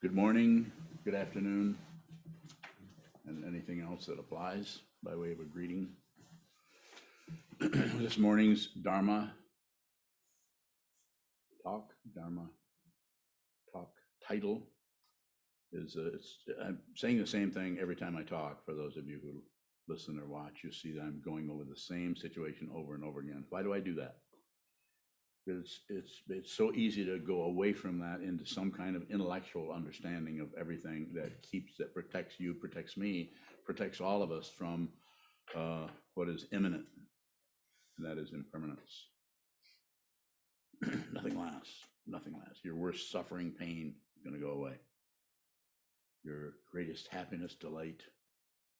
Good morning, good afternoon, and anything else that applies by way of a greeting. This morning's Dharma talk title is, I'm saying the same thing every time I talk. For those of you who listen or watch, you see that I'm going over the same situation over and over again. Why do I do that? Because it's so easy to go away from that into some kind of intellectual understanding of everything that protects you, protects me, protects all of us from what is imminent, and that is impermanence. Nothing lasts. Nothing lasts. Your worst suffering, pain is going to go away. Your greatest happiness, delight,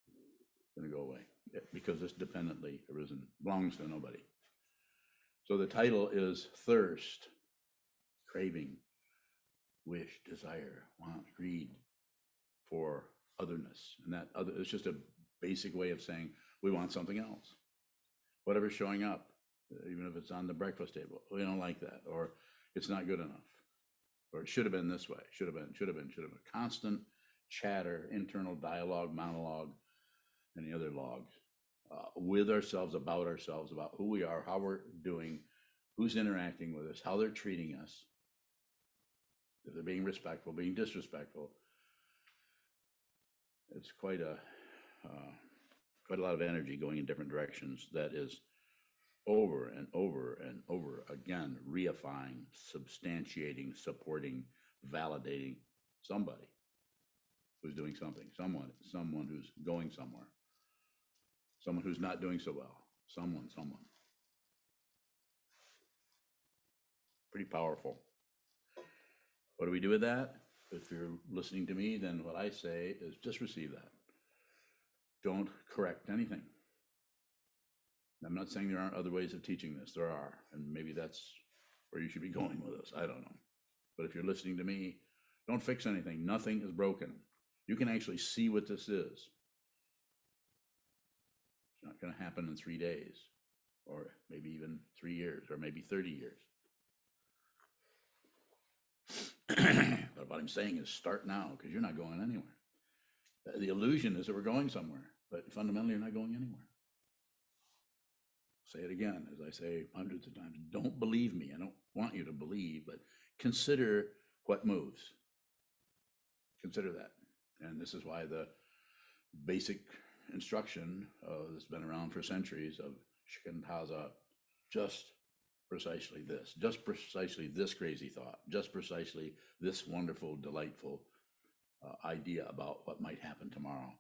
is going to go away because it's dependently arisen, belongs to nobody. So the title is Thirst, Craving, Wish, Desire, Want, Greed for Otherness. And that other, it's just a basic way of saying we want something else. Whatever's showing up, even if it's on the breakfast table, we don't like that, or it's not good enough, or it should have been this way, should have been. Constant chatter, internal dialogue, monologue, and the other logs. With ourselves, about who we are, how we're doing, who's interacting with us, how they're treating us, if they're being respectful, being disrespectful. It's quite a lot of energy going in different directions. That is over and over and over again, reifying, substantiating, supporting, validating somebody who's doing something, someone who's going somewhere. Someone who's not doing so well. Someone. Pretty powerful. What do we do with that? If you're listening to me, then what I say is just receive that. Don't correct anything. I'm not saying there aren't other ways of teaching this. There are, and maybe that's where you should be going with this. I don't know. But if you're listening to me, don't fix anything. Nothing is broken. You can actually see what this is. It's not going to happen in 3 days, or maybe even 3 years, or maybe 30 years. But what I'm saying is start now, because you're not going anywhere. The illusion is that we're going somewhere, but fundamentally you're not going anywhere. Say it again, as I say hundreds of times, don't believe me. I don't want you to believe, but consider what moves. Consider that. And this is why the basic instruction that's been around for centuries of shikantaza, just precisely this crazy thought, just precisely this wonderful, delightful idea about what might happen tomorrow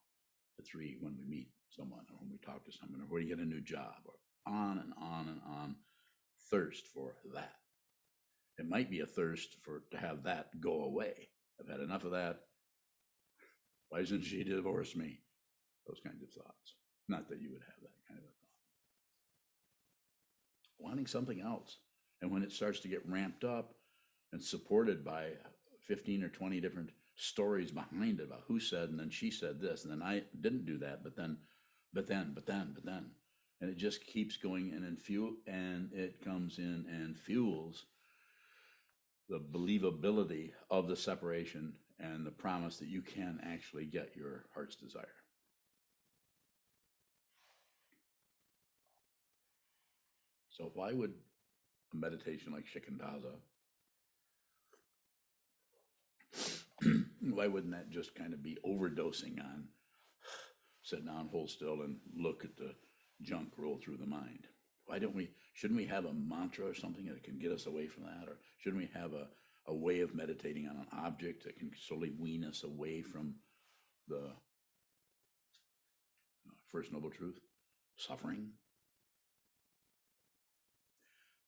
at 3 when we meet someone, or when we talk to someone, or where you get a new job, or on and on and on. Thirst for that. It might be a thirst to have that go away. I've had enough of that. Why doesn't she divorce me? Those kinds of thoughts. Not that you would have that kind of a thought. Wanting something else. And when it starts to get ramped up and supported by 15 or 20 different stories behind it about who said, and then she said this, and then I didn't do that, but then. And it just keeps going in and it comes in and fuels the believability of the separation and the promise that you can actually get your heart's desire. So why would a meditation like shikantaza, why wouldn't that just kind of be overdosing on sit down, hold still, and look at the junk roll through the mind? Shouldn't we have a mantra or something that can get us away from that? Or shouldn't we have a way of meditating on an object that can slowly wean us away from the First Noble Truth, suffering?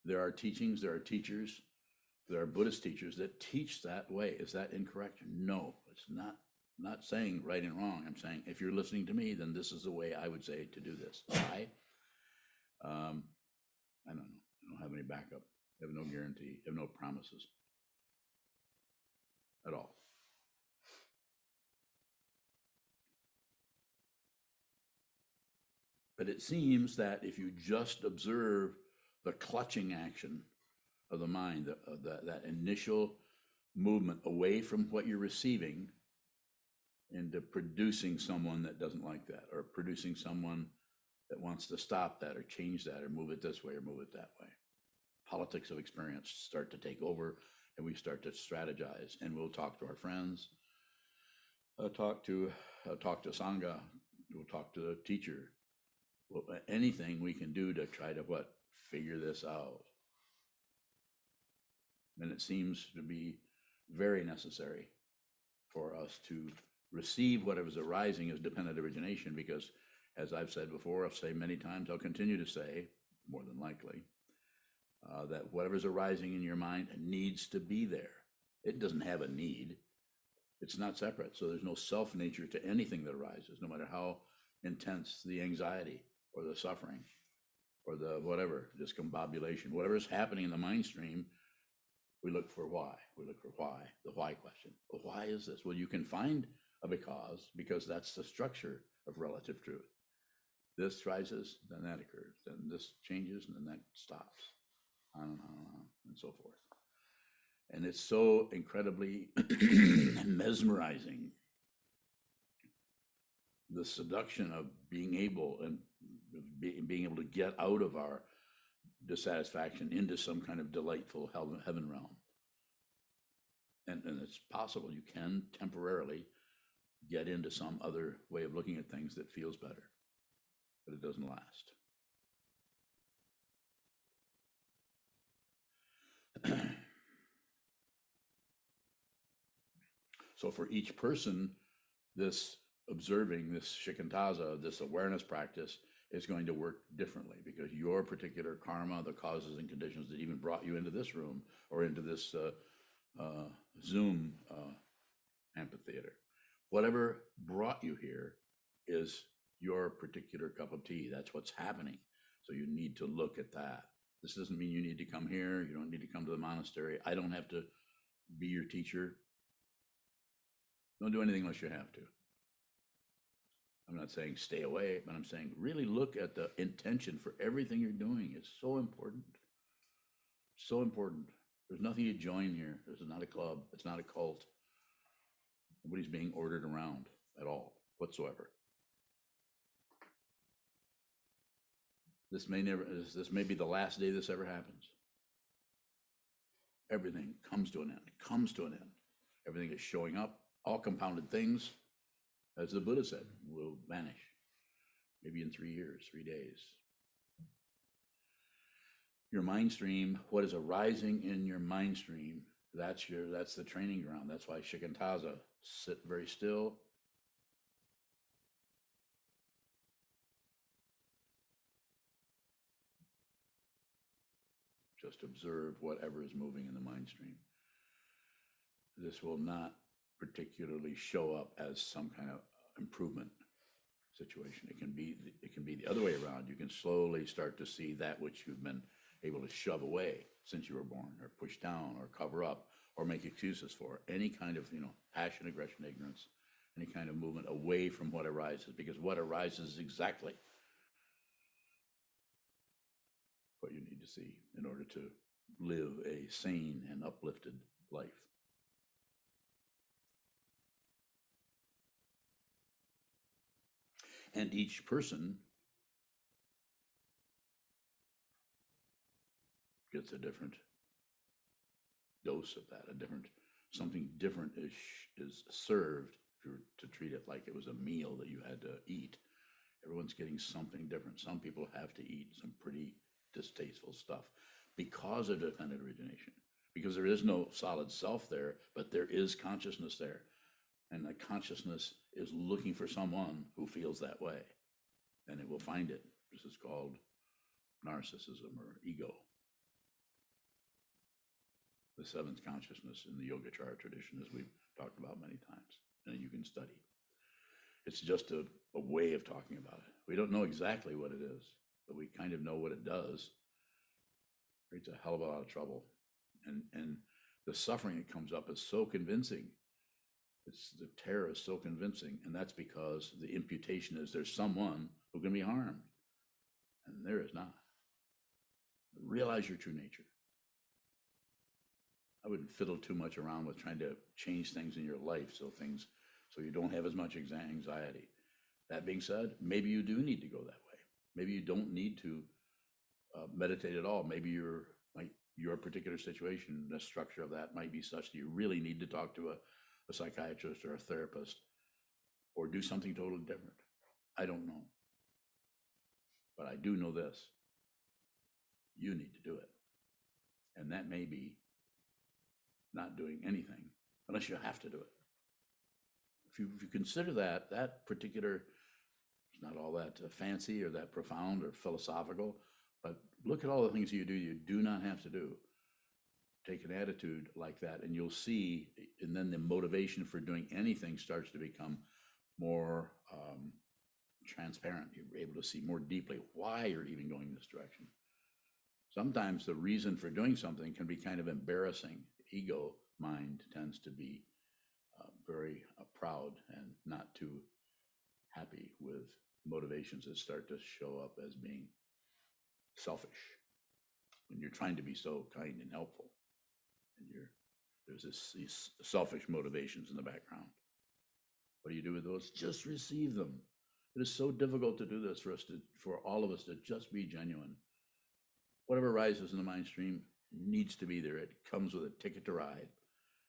There are teachings, there are teachers, there are Buddhist teachers that teach that way. Is that incorrect? No, it's not. I'm not saying right and wrong. I'm saying if you're listening to me, then this is the way I would say to do this. Why? I don't know. I don't have any backup. I have no guarantee. I have no promises at all. But it seems that if you just observe the clutching action of the mind, that initial movement away from what you're receiving into producing someone that doesn't like that, or producing someone that wants to stop that or change that or move it this way or move it that way. Politics of experience start to take over, and we start to strategize, and we'll talk to our friends, talk to Sangha, we'll talk to the teacher, anything we can do to try to figure this out. And it seems to be very necessary for us to receive whatever's arising as dependent origination, because as I've said before, I've said many times, I'll continue to say, more than likely, that whatever's arising in your mind needs to be there. It doesn't have a need. It's not separate. So there's no self nature to anything that arises, no matter how intense the anxiety or the suffering or the whatever, discombobulation, whatever's happening in the mind stream. We look for why. We look for why, the why question. Well, why is this? Well, you can find a because that's the structure of relative truth. This rises, then that occurs, then this changes, and then that stops, on and on, and so forth. And it's so incredibly mesmerizing, the seduction of being able to get out of our dissatisfaction into some kind of delightful heaven realm. And it's possible you can temporarily get into some other way of looking at things that feels better, but it doesn't last. So for each person, this observing, this shikantaza, this awareness practice is going to work differently, because your particular karma, the causes and conditions that even brought you into this room or into this Zoom amphitheater, whatever brought you here is your particular cup of tea. That's what's happening. So you need to look at that. This doesn't mean you need to come here. You don't need to come to the monastery. I don't have to be your teacher. Don't do anything unless you have to. I'm not saying stay away, but I'm saying really look at the intention for everything you're doing. It's so important. So important. There's nothing you join here. This is not a club. It's not a cult. Nobody's being ordered around at all, whatsoever. This may be the last day this ever happens. Everything comes to an end. Everything is showing up. All compounded things, as the Buddha said, will vanish. Maybe in 3 years, 3 days. Your mind stream, what is arising in your mind stream, that's the training ground. That's why shikantaza, sit very still. Just observe whatever is moving in the mind stream. This will not particularly show up as some kind of improvement situation. It can be the other way around. You can slowly start to see that which you've been able to shove away since you were born, or push down, or cover up, or make excuses for. Any kind of passion, aggression, ignorance, any kind of movement away from what arises, because what arises is exactly what you need to see in order to live a sane and uplifted life. And each person gets a different dose of that, something different is served. If you were to treat it like it was a meal that you had to eat, everyone's getting something different. Some people have to eat some pretty distasteful stuff because of dependent origination, because there is no solid self there, but there is consciousness there. And the consciousness is looking for someone who feels that way, and it will find it. This is called narcissism or ego. The seventh consciousness in the Yogacara tradition, as we've talked about many times, and you can study. It's just a way of talking about it. We don't know exactly what it is, but we kind of know what it does. It creates a hell of a lot of trouble. And the suffering that comes up is so convincing. The terror is so convincing, and that's because the imputation is there's someone who can be harmed, and there is not. Realize your true nature. I wouldn't fiddle too much around with trying to change things in your life so you don't have as much anxiety. That being said, maybe you do need to go that way. Maybe you don't need to meditate at all. Maybe your particular situation, the structure of that might be such that you really need to talk to a psychiatrist or a therapist or do something totally different. I don't know. But I do know this. You need to do it. And that may be not doing anything unless you have to do it. If you consider that particular, it's not all that fancy or that profound or philosophical, but look at all the things you do not have to do. Take an attitude like that and you'll see, and then the motivation for doing anything starts to become more transparent. You're able to see more deeply why you're even going this direction. Sometimes the reason for doing something can be kind of embarrassing. Ego mind tends to be very proud and not too happy with motivations that start to show up as being selfish when you're trying to be so kind and helpful, and there's these selfish motivations in the background. What do you do with those? Just receive them. It is so difficult to do this for all of us to just be genuine. Whatever rises in the mind stream needs to be there. It comes with a ticket to ride.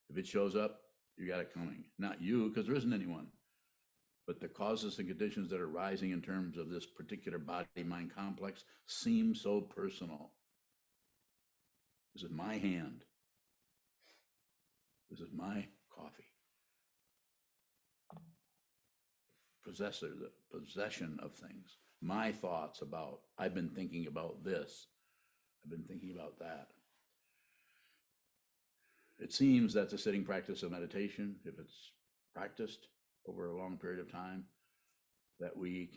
If it shows up, you got it coming. Not you, because there isn't anyone, but the causes and conditions that are rising in terms of this particular body-mind complex seem so personal. This is my hand. This is my coffee. Possessor, the possession of things. My thoughts about, I've been thinking about this. I've been thinking about that. It seems that the sitting practice of meditation, if it's practiced over a long period of time, that we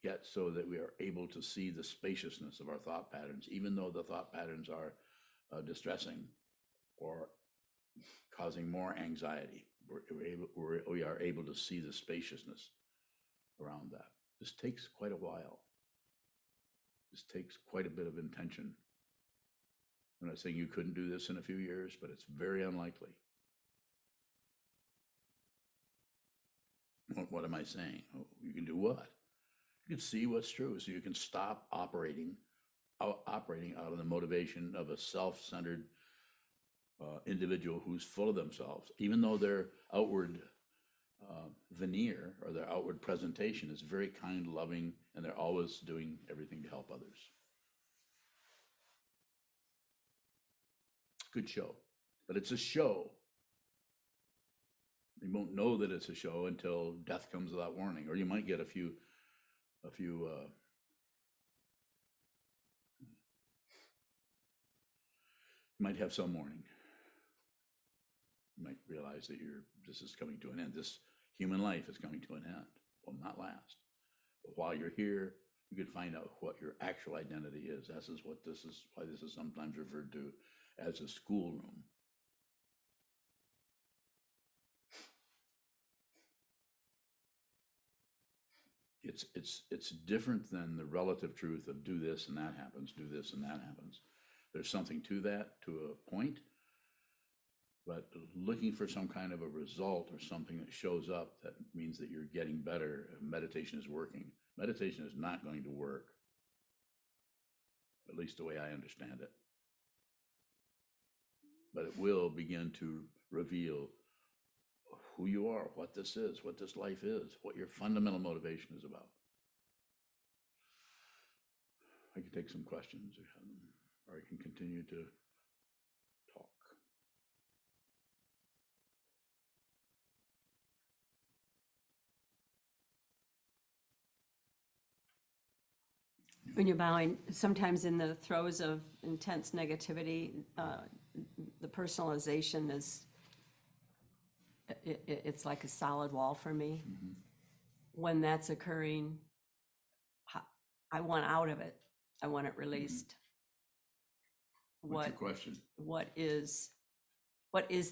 get so that we are able to see the spaciousness of our thought patterns, even though the thought patterns are distressing or causing more anxiety. We are able to see the spaciousness around that. This takes quite a while. This takes quite a bit of intention. I'm not saying you couldn't do this in a few years, but it's very unlikely. What am I saying? Oh, you can do what? You can see what's true, so you can stop operating out of the motivation of a self-centered individual who's full of themselves, even though their outward veneer or their outward presentation is very kind, loving, and they're always doing everything to help others. Good show, but it's a show. You won't know that it's a show until death comes without warning, or you might get a few you might have some warning. You might realize that this is coming to an end. This human life is coming to an end. Will not last. But while you're here, you can find out what your actual identity is. Why this is sometimes referred to as a schoolroom. It's different than the relative truth of do this and that happens, do this and that happens. There's something to that to a point, but looking for some kind of a result or something that shows up that means that you're getting better, meditation is working. Meditation is not going to work, at least the way I understand it. But it will begin to reveal who you are, what this is, what this life is, what your fundamental motivation is about. I can take some questions, or I can continue to talk. When you're bowing, sometimes in the throes of intense negativity, the personalization is, it's like a solid wall for me. Mm-hmm. When that's occurring, I want out of it. I want it released. Mm-hmm. What's your question? What is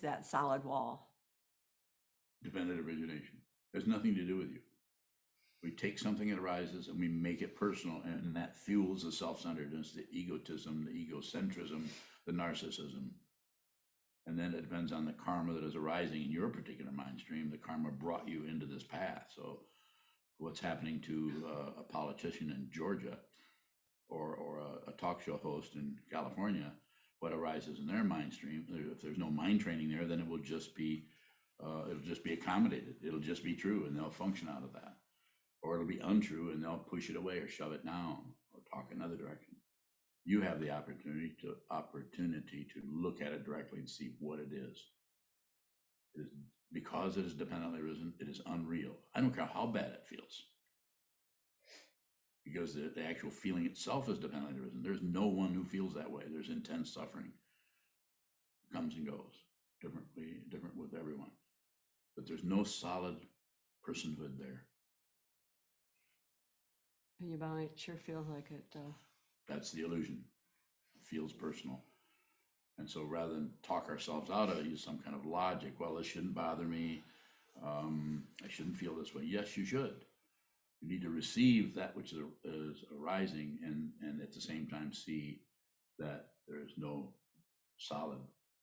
that solid wall? Dependent origination. There's nothing to do with you. We take something that arises and we make it personal, and that fuels the self-centeredness, the egotism, the egocentrism, the narcissism. And then it depends on the karma that is arising in your particular mind stream. The karma brought you into this path. So what's happening to a politician in Georgia or a talk show host in California, what arises in their mind stream, if there's no mind training there, then it will just be accommodated. It'll just be true and they'll function out of that. Or it'll be untrue and they'll push it away or shove it down or talk another direction. You have the opportunity to look at it directly and see what it is. It is because it is dependently arisen, it is unreal. I don't care how bad it feels. Because the actual feeling itself is dependently arisen. There's no one who feels that way. There's intense suffering. It comes and goes different with everyone. But there's no solid personhood there. It sure feels like it. That's the illusion. It feels personal. And so rather than talk ourselves out of it, use some kind of logic. Well, this shouldn't bother me. I shouldn't feel this way. Yes, you should. You need to receive that which is arising and at the same time see that there is no solid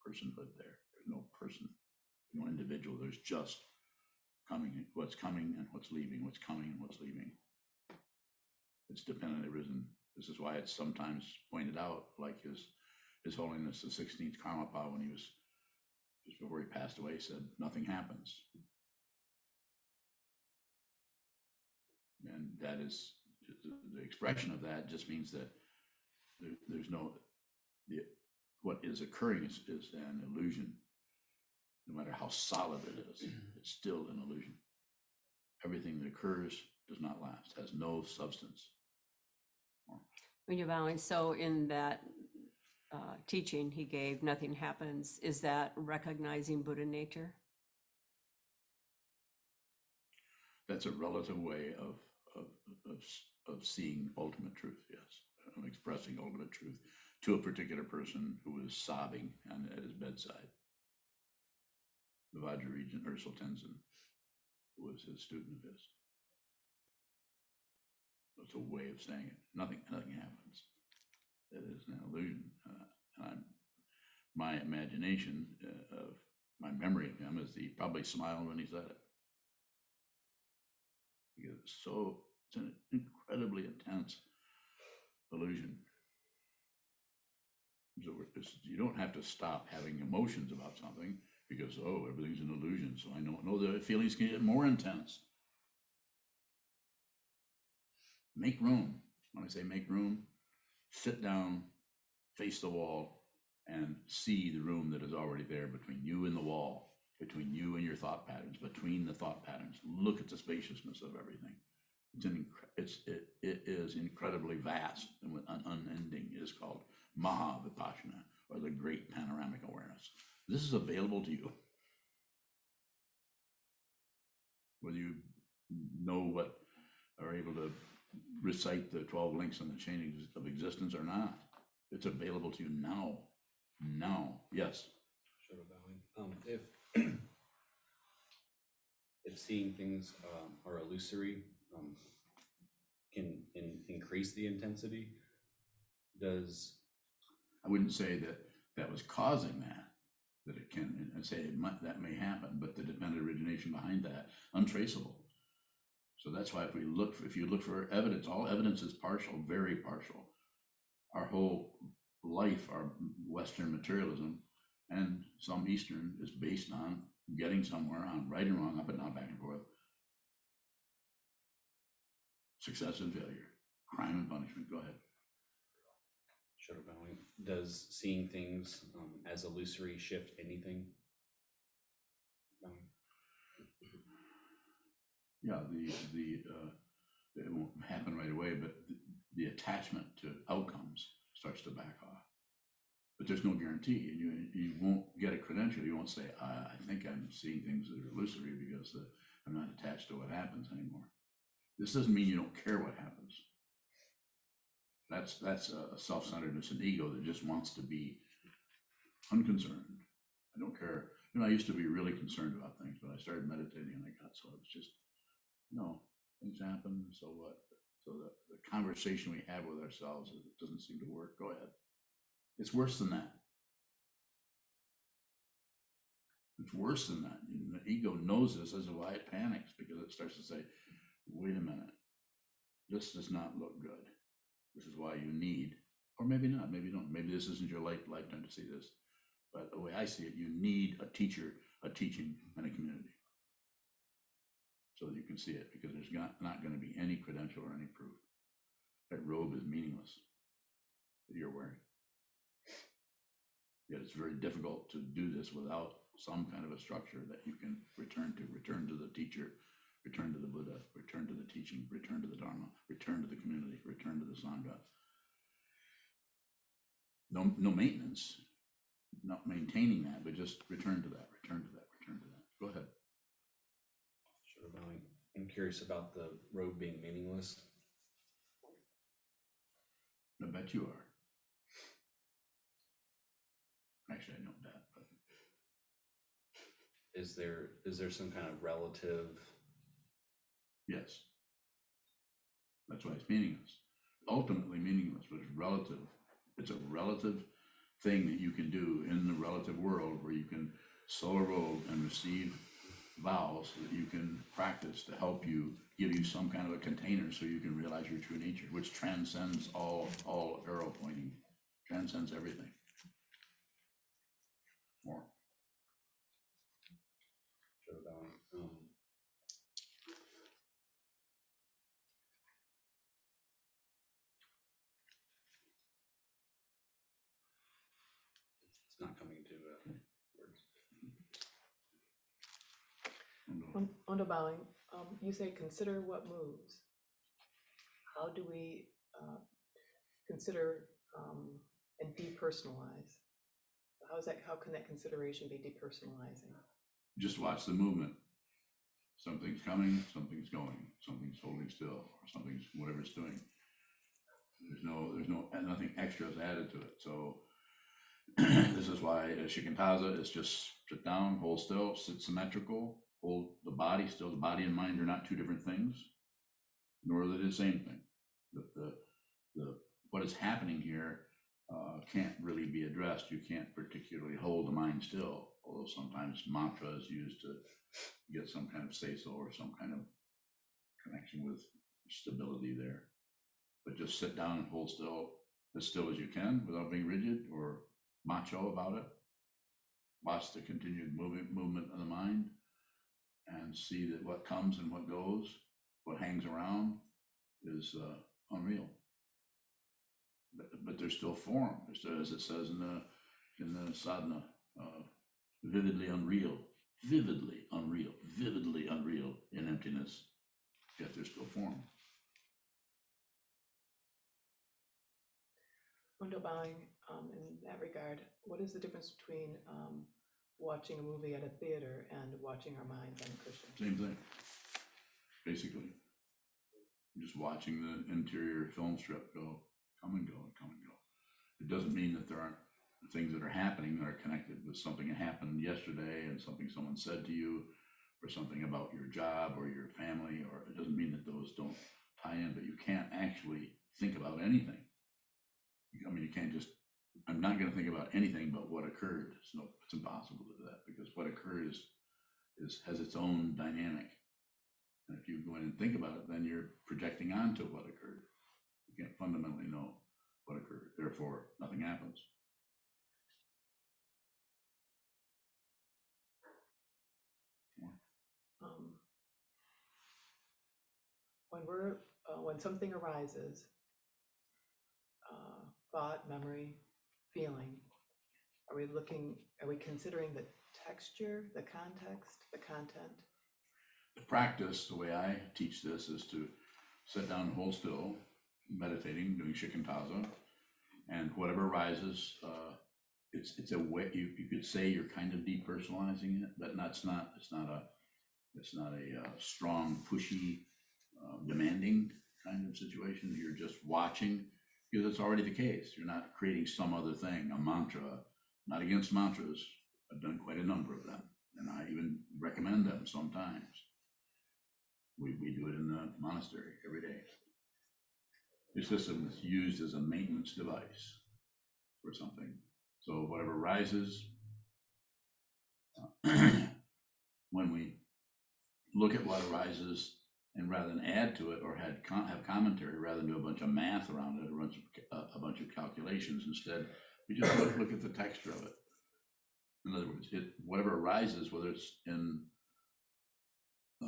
personhood there. There's no person, no individual. There's just what's coming and what's leaving, what's coming and what's leaving. It's dependently arisen. This is why it's sometimes pointed out, like His Holiness the 16th Karmapa, when he was, just before he passed away, said, nothing happens. And that is, the expression of that just means that there's no, what is occurring is an illusion. No matter how solid it is, it's still an illusion. Everything that occurs does not last, has no substance. So in that teaching he gave, nothing happens, is that recognizing Buddha nature? That's a relative way of seeing ultimate truth, yes. Expressing ultimate truth to a particular person who is sobbing at his bedside. The Vajra Regent Ursel Tenzin was his student of his. It's a way of saying it. Nothing happens. It is an illusion. My imagination of my memory of him is he probably smiled when he said it. Because it's an incredibly intense illusion. So you don't have to stop having emotions about something because, everything's an illusion. So I don't know the feelings can get more intense. Make room. When I say make room, sit down, face the wall, and see the room that is already there between you and the wall, between you and your thought patterns, between the thought patterns. Look at the spaciousness of everything. It is incredibly vast and unending. It is called Maha Vipassana, or the great panoramic awareness. This is available to you. Whether you know what, are able to recite the 12 links on the chain of existence or not, it's available to you now. Now, yes. Sure, bowing. If seeing things are illusory, can increase the intensity, I wouldn't say that was causing that it can, and say that may happen, but the dependent origination behind that, untraceable. So that's why if you look for evidence, all evidence is partial, very partial. Our whole life, our Western materialism and some Eastern, is based on getting somewhere on right and wrong, up and down, back and forth, success and failure, crime and punishment. Go ahead. Sure, bowing. Does seeing things as illusory shift anything? Yeah, it won't happen right away, but the attachment to outcomes starts to back off. But there's no guarantee, and you won't get a credential. You won't say, I think I'm seeing things that are illusory because I'm not attached to what happens anymore. This doesn't mean you don't care what happens. That's a self-centeredness and ego that just wants to be unconcerned. I don't care. I used to be really concerned about things, but I started meditating and I got so it's just, things happen, so what? So the conversation we have with ourselves, it doesn't seem to work. Go ahead. It's worse than that. It's worse than that. The ego knows this. This is why it panics, because it starts to say, wait a minute, this does not look good. This is why you need, or maybe not, maybe you don't. Maybe this isn't your lifetime to see this. But the way I see it, you need a teacher, a teaching, and a community. So that you can see it, because there's not going to be any credential or any proof. That robe is meaningless that you're wearing. Yet it's very difficult to do this without some kind of a structure that you can return to the teacher, return to the Buddha, return to the teaching, return to the Dharma, return to the community, return to the Sangha. No maintenance, not maintaining that, but just return to that, return to that, return to that. Go ahead. Sure, I'm curious about the road being meaningless. I bet you are. Actually, I know that, but Is there some kind of relative? yes. That's why it's meaningless. Ultimately meaningless, but it's relative. It's a relative thing that you can do in the relative world, where you can sow a robe and receive vows that you can practice to help you, give you some kind of a container so you can realize your true nature, which transcends all arrow pointing, transcends everything. More. Sure, it's not coming to words. On bowing, you say consider what moves. How do we consider and depersonalize? How can that consideration be depersonalizing? Just watch the movement. Something's coming, something's going, something's holding still, or something's whatever it's doing. There's nothing extra is added to it. So this is why a shikantaza is just sit down, hold still, sit symmetrical, hold the body still. The body and mind are not two different things, nor are they the same thing. The what is happening here can't really be addressed. You can't particularly hold the mind still, although sometimes mantra is used to get some kind of say-so or some kind of connection with stability there. But just sit down and hold still as you can without being rigid or macho about it. Watch the continued movement of the mind and see that what comes and what goes, what hangs around is unreal. But there's still form, as it says in the sadhana, vividly unreal in emptiness, yet there's still form. Wonder bowing, in that regard, what is the difference between watching a movie at a theater and watching our minds on a cushion? Same thing, basically. Just watching the interior film strip go, come and go, come and go. It doesn't mean that there aren't things that are happening that are connected with something that happened yesterday and something someone said to you, or something about your job or your family, or it doesn't mean that those don't tie in, but you can't actually think about anything. I mean, you can't just, I'm not going to think about anything but what occurred. It's impossible to do that, because what occurred has its own dynamic. And if you go in and think about it, then you're projecting onto what occurred. You can't fundamentally know what occurred. Therefore, nothing happens. When something arises, thought, memory, feeling, are we considering the texture, the context, the content? The practice, the way I teach this, is to sit down and hold still, meditating, doing shikantaza, and whatever arises, it's a way, you could say you're kind of depersonalizing it, but it's not a strong, pushy, demanding kind of situation. You're just watching, because it's already the case. You're not creating some other thing, a mantra. Not against mantras. I've done quite a number of them, and I even recommend them sometimes. We do it in the monastery every day. It's just that it's used as a maintenance device for something. So whatever rises, when we look at what arises and rather than add to it or have commentary, rather than do a bunch of math around it, or a bunch of calculations, instead, we just look at the texture of it. In other words, whatever arises, whether it's in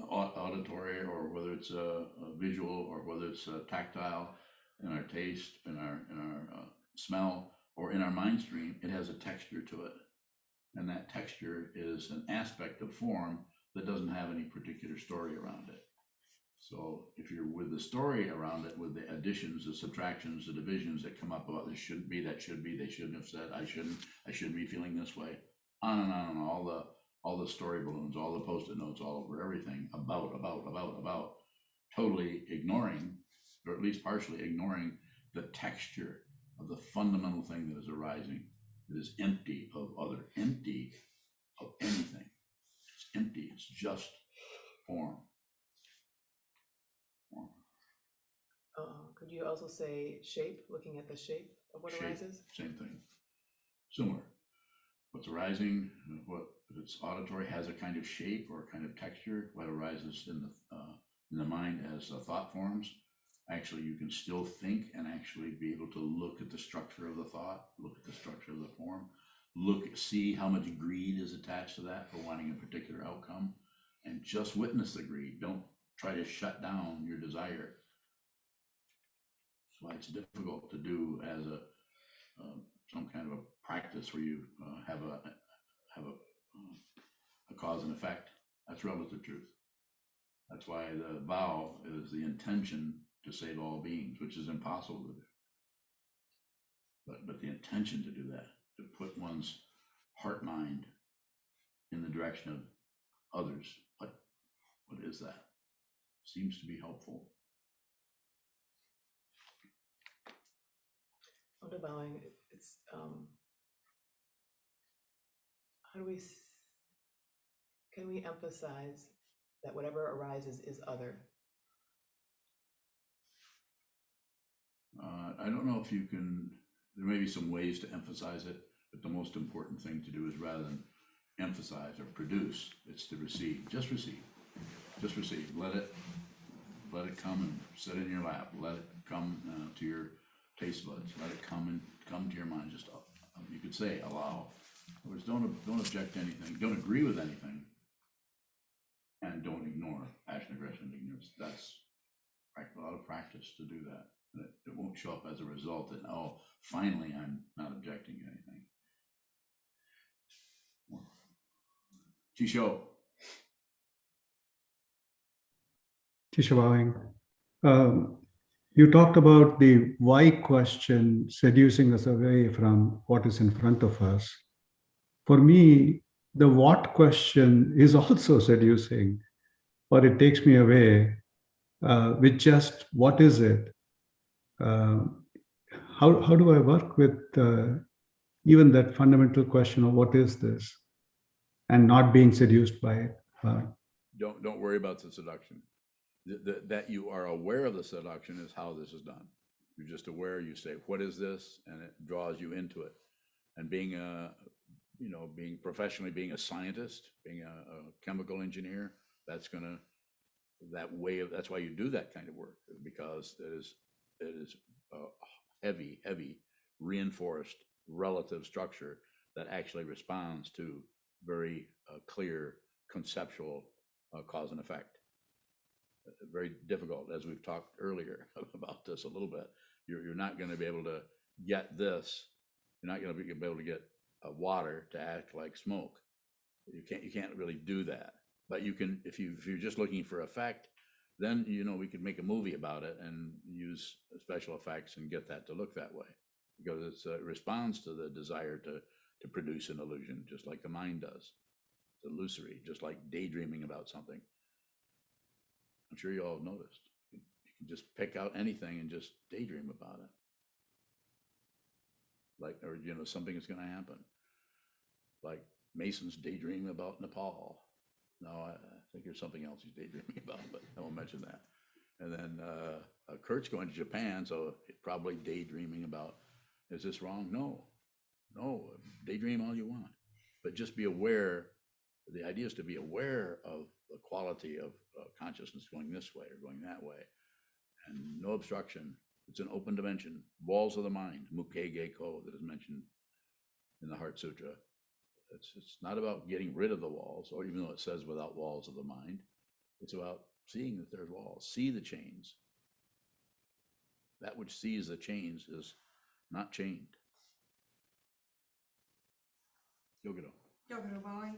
auditory or whether it's a visual or whether it's tactile, in our taste, in our smell, or in our mind stream, it has a texture to it. And that texture is an aspect of form that doesn't have any particular story around it. So if you're with the story around it, with the additions, the subtractions, the divisions that come up about this shouldn't be, that should be, they shouldn't have said, I shouldn't be feeling this way, on and on, and all the story balloons, all the Post-it notes all over everything, about, totally ignoring, or at least partially ignoring, the texture of the fundamental thing that is arising. It is empty of other, empty of anything. It's empty, it's just form. Could you also say shape, looking at the shape of what Shape, arises? same thing, similar. What's arising, what if it's auditory, has a kind of shape or a kind of texture. What arises in the mind as thought forms. Actually, you can still think and actually be able to look at the structure of the thought, look at the structure of the form, see how much greed is attached to that for wanting a particular outcome, and just witness the greed. Don't try to shut down your desire. That's why it's difficult to do as some kind of a practice where you have a cause and effect. That's relative truth. That's why the vow is the intention to save all beings, which is impossible to do. But the intention to do that, to put one's heart mind in the direction of others, what is that? Seems to be helpful. Underbowing, it's how do we can we emphasize that whatever arises is other? I don't know if you can, there may be some ways to emphasize it, but the most important thing to do is rather than emphasize or produce, it's to receive. Just receive. Just receive. Let it come and sit in your lap. Let it come to your taste buds. Let it come to your mind. Just you could say allow. In other words, don't object to anything. Don't agree with anything, and don't ignore passion, aggression, ignorance. That's a lot of practice to do that. And it won't show up as a result that, oh, finally I'm not objecting to anything. Chisho. Tisha you talked about the why question seducing us away from what is in front of us. For me, the what question is also seducing, or it takes me away with just what is it? How do I work with even that fundamental question of what is this, and not being seduced by it? Don't worry about the seduction. That you are aware of the seduction is how this is done. You're just aware. You say, "What is this?" and it draws you into it. And being professionally being a scientist, being a chemical engineer, that's why you do that kind of work, because it is a heavy reinforced relative structure that actually responds to very clear conceptual cause and effect. Very difficult, as we've talked earlier about this a little bit. You're not going to be able to get this. You're not going to be able to get water to act like smoke. You can't really do that. But you can, if you're just looking for effect, then we could make a movie about it and use special effects and get that to look that way, because it responds to the desire to produce an illusion, just like the mind does. It's illusory, just like daydreaming about something. I'm sure you all have noticed. You can just pick out anything and just daydream about it. Something is going to happen. Like Mason's daydreaming about Nepal. No, I think there's something else he's daydreaming about, but I won't mention that. And then Kurt's going to Japan, so he's probably daydreaming about, is this wrong? No, daydream all you want, but just be aware The idea is to be aware of the quality of consciousness going this way or going that way, and no obstruction. It's an open dimension, walls of the mind, Mukkei Geiko, that is mentioned in the Heart Sutra. It's not about getting rid of the walls, or even though it says without walls of the mind, it's about seeing that there's walls, see the chains. That which sees the chains is not chained. Yogito. Yogito Bowing,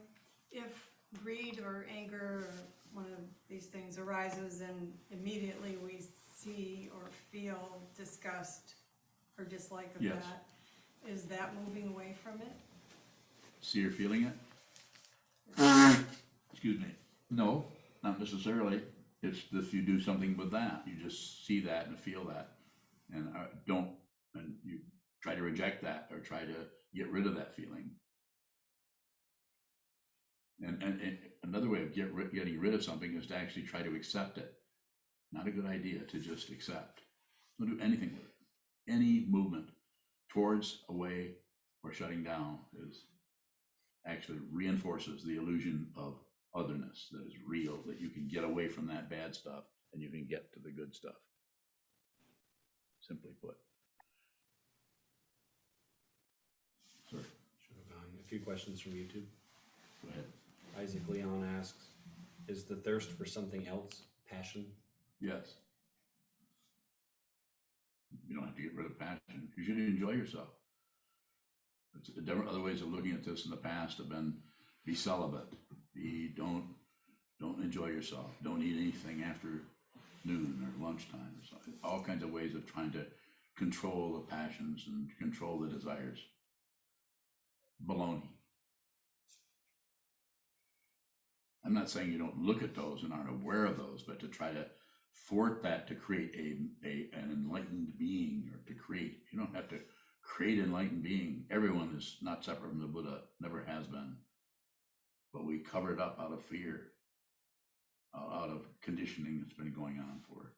if greed or anger or one of these things arises and immediately we see or feel disgust or dislike of Yes. that, is that moving away from it? See you're feeling it? Excuse me. No, not necessarily. It's if you do something with that, you just see that and feel that, and and you try to reject that or try to get rid of that feeling. And another way of getting rid of something is to actually try to accept it. Not a good idea to just accept. Don't do anything with it. Any movement towards, away, or shutting down is actually reinforces the illusion of otherness that is real, that you can get away from that bad stuff and you can get to the good stuff. Simply put. Sorry, A few questions from YouTube. go ahead. Isaac Leon asks, is the thirst for something else passion? Yes. You don't have to get rid of passion. You should enjoy yourself. It's different other ways of looking at this in the past have been be celibate, don't enjoy yourself, don't eat anything after noon or lunchtime or something. All kinds of ways of trying to control the passions and control the desires. Baloney. I'm not saying you don't look at those and aren't aware of those, but to try to thwart that to create an enlightened being, or to create, you don't have to create enlightened being. Everyone is not separate from the Buddha, never has been. But we cover it up out of fear, out of conditioning that's been going on for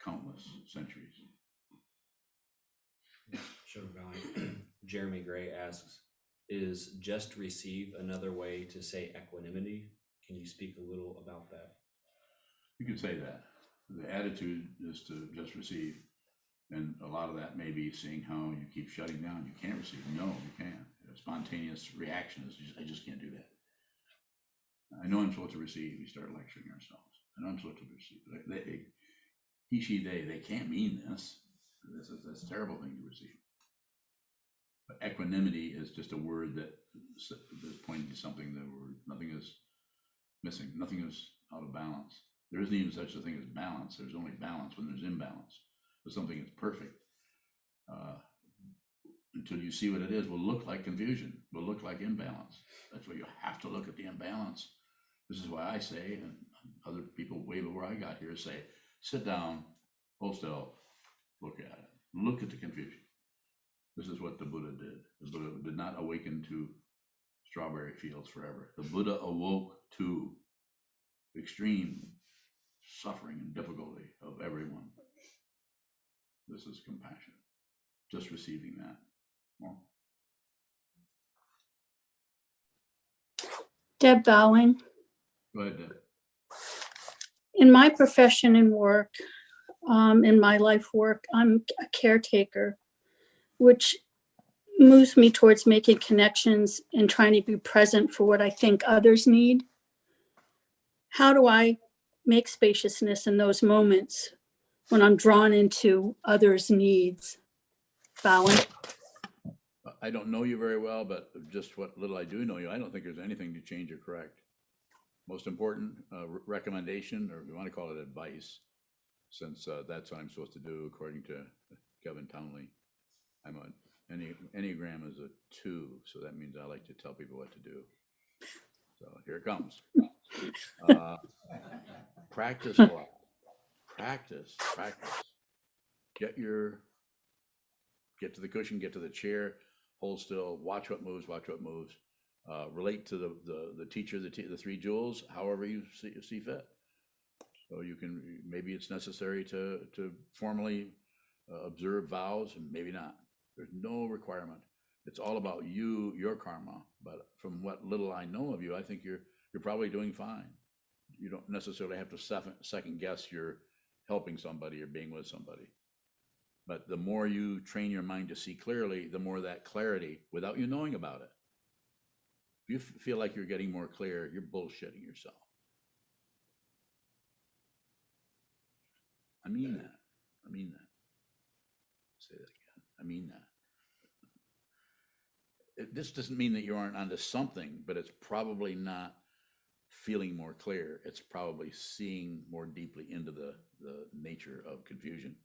countless centuries. Sure. Jeremy Gray asks, is just receive another way to say equanimity? Can you speak a little about that? You could say that. The attitude is to just receive. And a lot of that may be seeing how you keep shutting down. You can't receive. No, you can't. A spontaneous reaction is I just can't do that. I know I'm supposed to receive. We start lecturing ourselves. I know I'm supposed to receive. He, she, they can't mean this. That's a terrible thing to receive. But equanimity is just a word that is pointing to something that nothing is missing. Nothing is out of balance. There isn't even such a thing as balance. There's only balance when there's imbalance. But something that's perfect, until you see what it is, will look like confusion, will look like imbalance. That's why you have to look at the imbalance. This is why I say, and other people way before I got here say, sit down, hold still, look at it. Look at the confusion. This is what the Buddha did. The Buddha did not awaken to strawberry fields forever. The Buddha awoke to extreme suffering and difficulty of everyone. This is compassion. Just receiving that. Well, Deb Bowing. go ahead, Deb. In my profession and work, in my life work, I'm a caretaker, which moves me towards making connections and trying to be present for what I think others need. How do I make spaciousness in those moments when I'm drawn into others' needs? Bowing. I don't know you very well, but just what little I do know you, I don't think there's anything to change or correct. Most important recommendation, or if you want to call it advice, since that's what I'm supposed to do according to Kevin Townley. I'm Enneagram is a 2, so that means I like to tell people what to do. So here it comes. Practice a lot. Practice. Get to the cushion, get to the chair, hold still, watch what moves. Relate to the teacher, the 3 jewels, however you see fit. So you can, maybe it's necessary to formally observe vows, and maybe not. There's no requirement. It's all about you, your karma. But from what little I know of you, I think you're you're probably doing fine. You don't necessarily have to second guess you're helping somebody or being with somebody. But the more you train your mind to see clearly, the more that clarity, without you knowing about it. If you feel like you're getting more clear, you're bullshitting yourself. I mean that. I mean that. Say that again. I mean that. This doesn't mean that you aren't onto something, but it's probably not feeling more clear. It's probably seeing more deeply into the nature of confusion,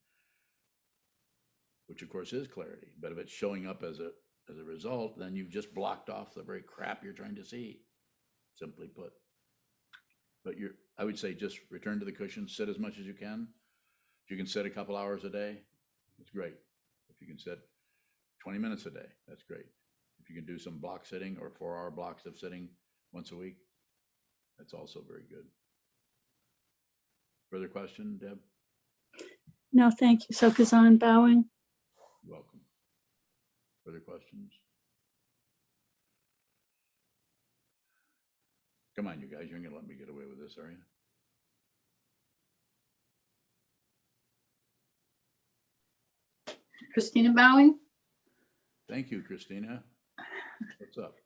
which of course is clarity. But if it's showing up as a result, then you've just blocked off the very crap you're trying to see, simply put. But I would say just return to the cushion, sit as much as you can. If you can sit a couple hours a day, it's great. If you can sit 20 minutes a day, that's great. If you can do some block sitting or 4-hour blocks of sitting once a week, that's also very good. Further question, Deb? No, thank you. Sokuzan, bowing. You're welcome. Further questions? Come on, you guys, you're gonna let me get away with this, are you? Christina bowing. Thank you, Christina. What's up?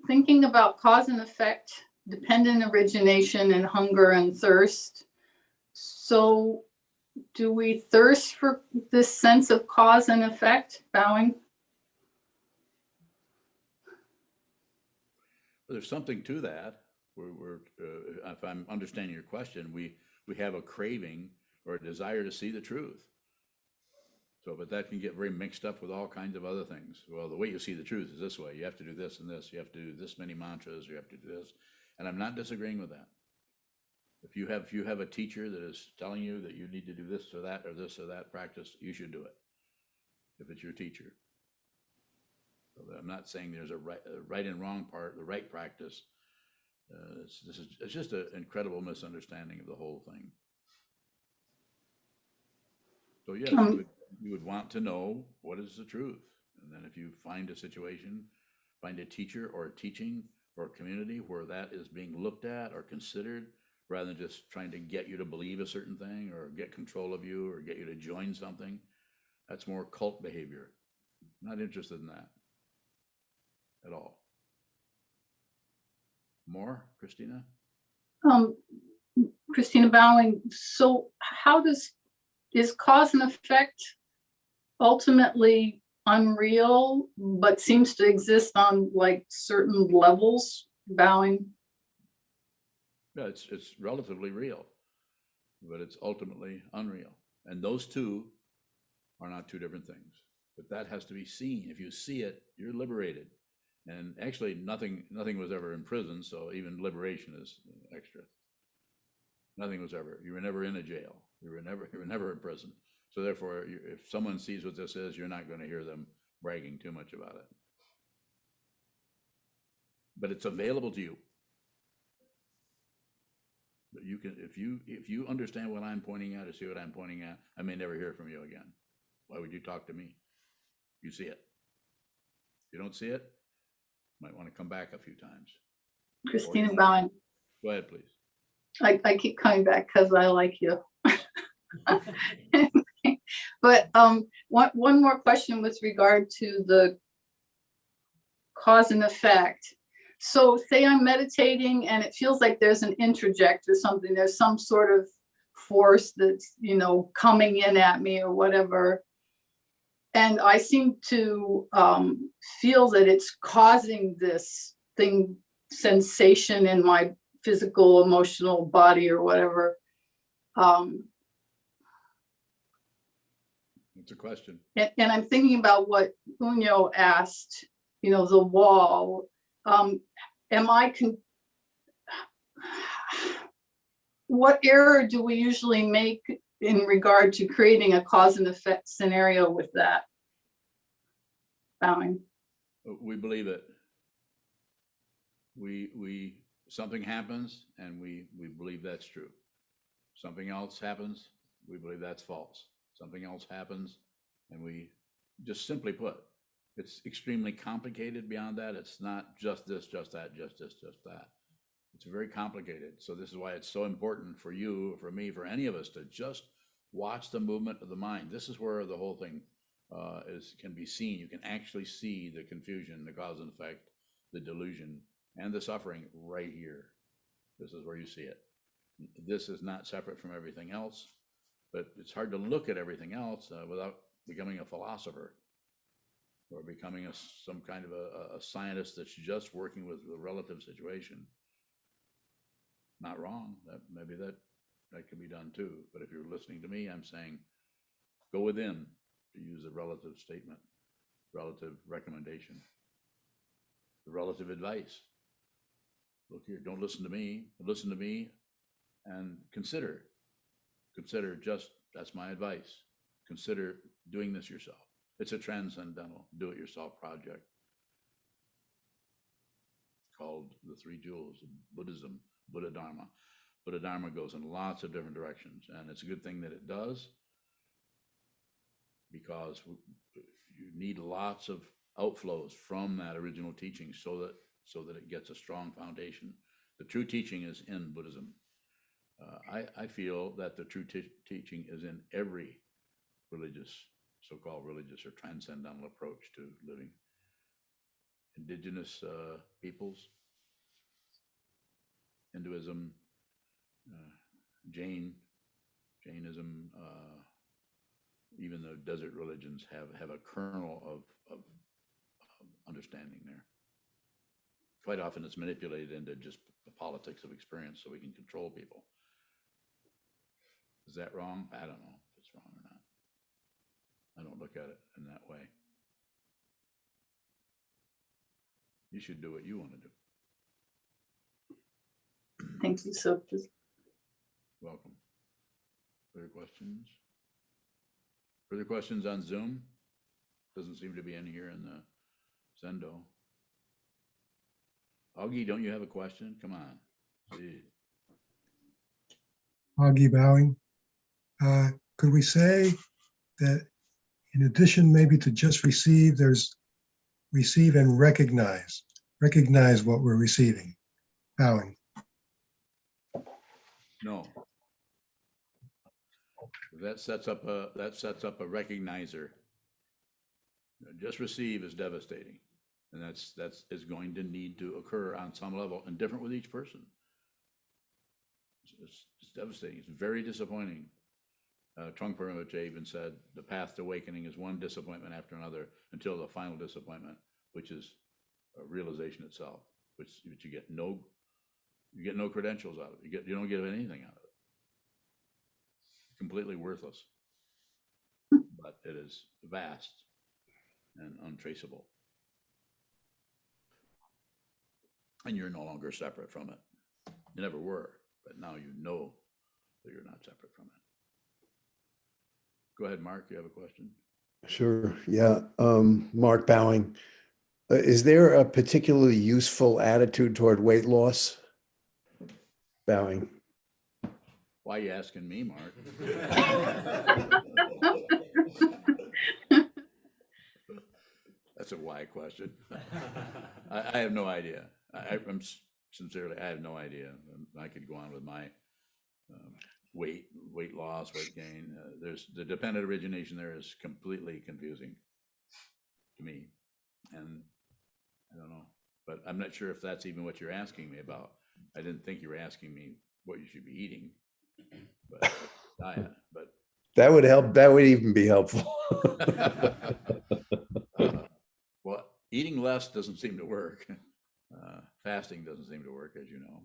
Thinking about cause and effect, dependent origination, and hunger and thirst. So do we thirst for this sense of cause and effect, bowing? Well, there's something to that. If I'm understanding your question, we have a craving or a desire to see the truth. So, but that can get very mixed up with all kinds of other things. Well, the way you see the truth is this way. You have to do this and this. You have to do this many mantras. You have to do this. And I'm not disagreeing with that. If you have a teacher that is telling you that you need to do this or that practice, you should do it. If it's your teacher. So I'm not saying there's a right and wrong part, the right practice. It's just an incredible misunderstanding of the whole thing. So yes, you would want to know what is the truth. And then if you find a situation, find a teacher or a teaching or a community where that is being looked at or considered, rather than just trying to get you to believe a certain thing or get control of you or get you to join something, that's more cult behavior. Not interested in that at all. More, Christina? Christina bowing. So how is cause and effect ultimately unreal, but seems to exist on like certain levels, bowing? Yeah, it's relatively real, but it's ultimately unreal. And those two are not two different things. But that has to be seen. If you see it, you're liberated. And actually, nothing was ever in prison, so even liberation is extra. Nothing was ever. You were never in a jail. You were never in prison. So therefore, if someone sees what this is, you're not going to hear them bragging too much about it. But it's available to you. But you can, if you understand what I'm pointing at or see what I'm pointing at, I may never hear from you again. Why would you talk to me? You see it. If you don't see it, you might want to come back a few times. Christina bowing. Go ahead, please. I keep coming back because I like you. But one more question with regard to the cause and effect. So say I'm meditating and it feels like there's an interject or something, there's some sort of force that's, coming in at me or whatever. And I seem to feel that it's causing this sensation in my physical, emotional body or whatever. It's a question. And I'm thinking about what Unyo asked, the wall. What error do we usually make in regard to creating a cause and effect scenario with that? Bowing. We believe it. Something happens and we believe that's true. Something else happens, we believe that's false. Something else happens and we just simply put, It's extremely complicated beyond that. It's not just this, just that, just this, just that. It's very complicated. So this is why it's so important for you, for me, for any of us to just watch the movement of the mind. This is where the whole thing can be seen. You can actually see the confusion, the cause and effect, the delusion, and the suffering right here. This is where you see it. This is not separate from everything else, but it's hard to look at everything else without becoming a philosopher or becoming some kind of a scientist that's just working with the relative situation. Not wrong. Maybe that can be done too. But if you're listening to me, I'm saying go within, to use a relative statement, relative recommendation, the relative advice. Look here, don't listen to me. Listen to me and consider just, that's my advice. Consider doing this yourself. It's a transcendental do-it-yourself project called the Three Jewels of Buddhism, Buddha Dharma. Buddha Dharma goes in lots of different directions, and it's a good thing that it does, because you need lots of outflows from that original teaching so that it gets a strong foundation. The true teaching is in Buddhism. I feel that the true teaching is in every religious, so-called religious or transcendental approach to living. Indigenous peoples, Hinduism, Jainism, even the desert religions have a kernel of understanding there. Quite often it's manipulated into just the politics of experience so we can control people. Is that wrong? I don't know if it's wrong or not. I don't look at it in that way. You should do what you want to do. Thank you, Sokuzan. Welcome. Further questions? Further questions on Zoom? Doesn't seem to be any here in the Zendo. Augie, don't you have a question? Come on. Gee. Augie bowing. Could we say that in addition maybe to just receive, there's receive and recognize what we're receiving? Bowing. No. That sets up a recognizer. Just receive is devastating. And that's is going to need to occur on some level and different with each person. It's devastating. It's very disappointing. Trungpa Rinpoche even said the path to awakening is one disappointment after another until the final disappointment, which is a realization itself, which you get no credentials out of it. You don't get anything out of it. Completely worthless. But it is vast and untraceable. And you're no longer separate from it. You never were, but now you know that you're not separate from it. Go ahead, Mark, you have a question? Sure, yeah. Mark Bowing. Is there a particularly useful attitude toward weight loss? Bowing. Why are you asking me, Mark? That's a why question. I have no idea. I'm sincerely, I have no idea. I could go on with my weight loss, weight gain. There's the dependent origination there is completely confusing to me. And I don't know, but I'm not sure if that's even what you're asking me about. I didn't think you were asking me what you should be eating, but diet, but. That would help. That would even be helpful. Well, eating less doesn't seem to work. Fasting doesn't seem to work, as you know.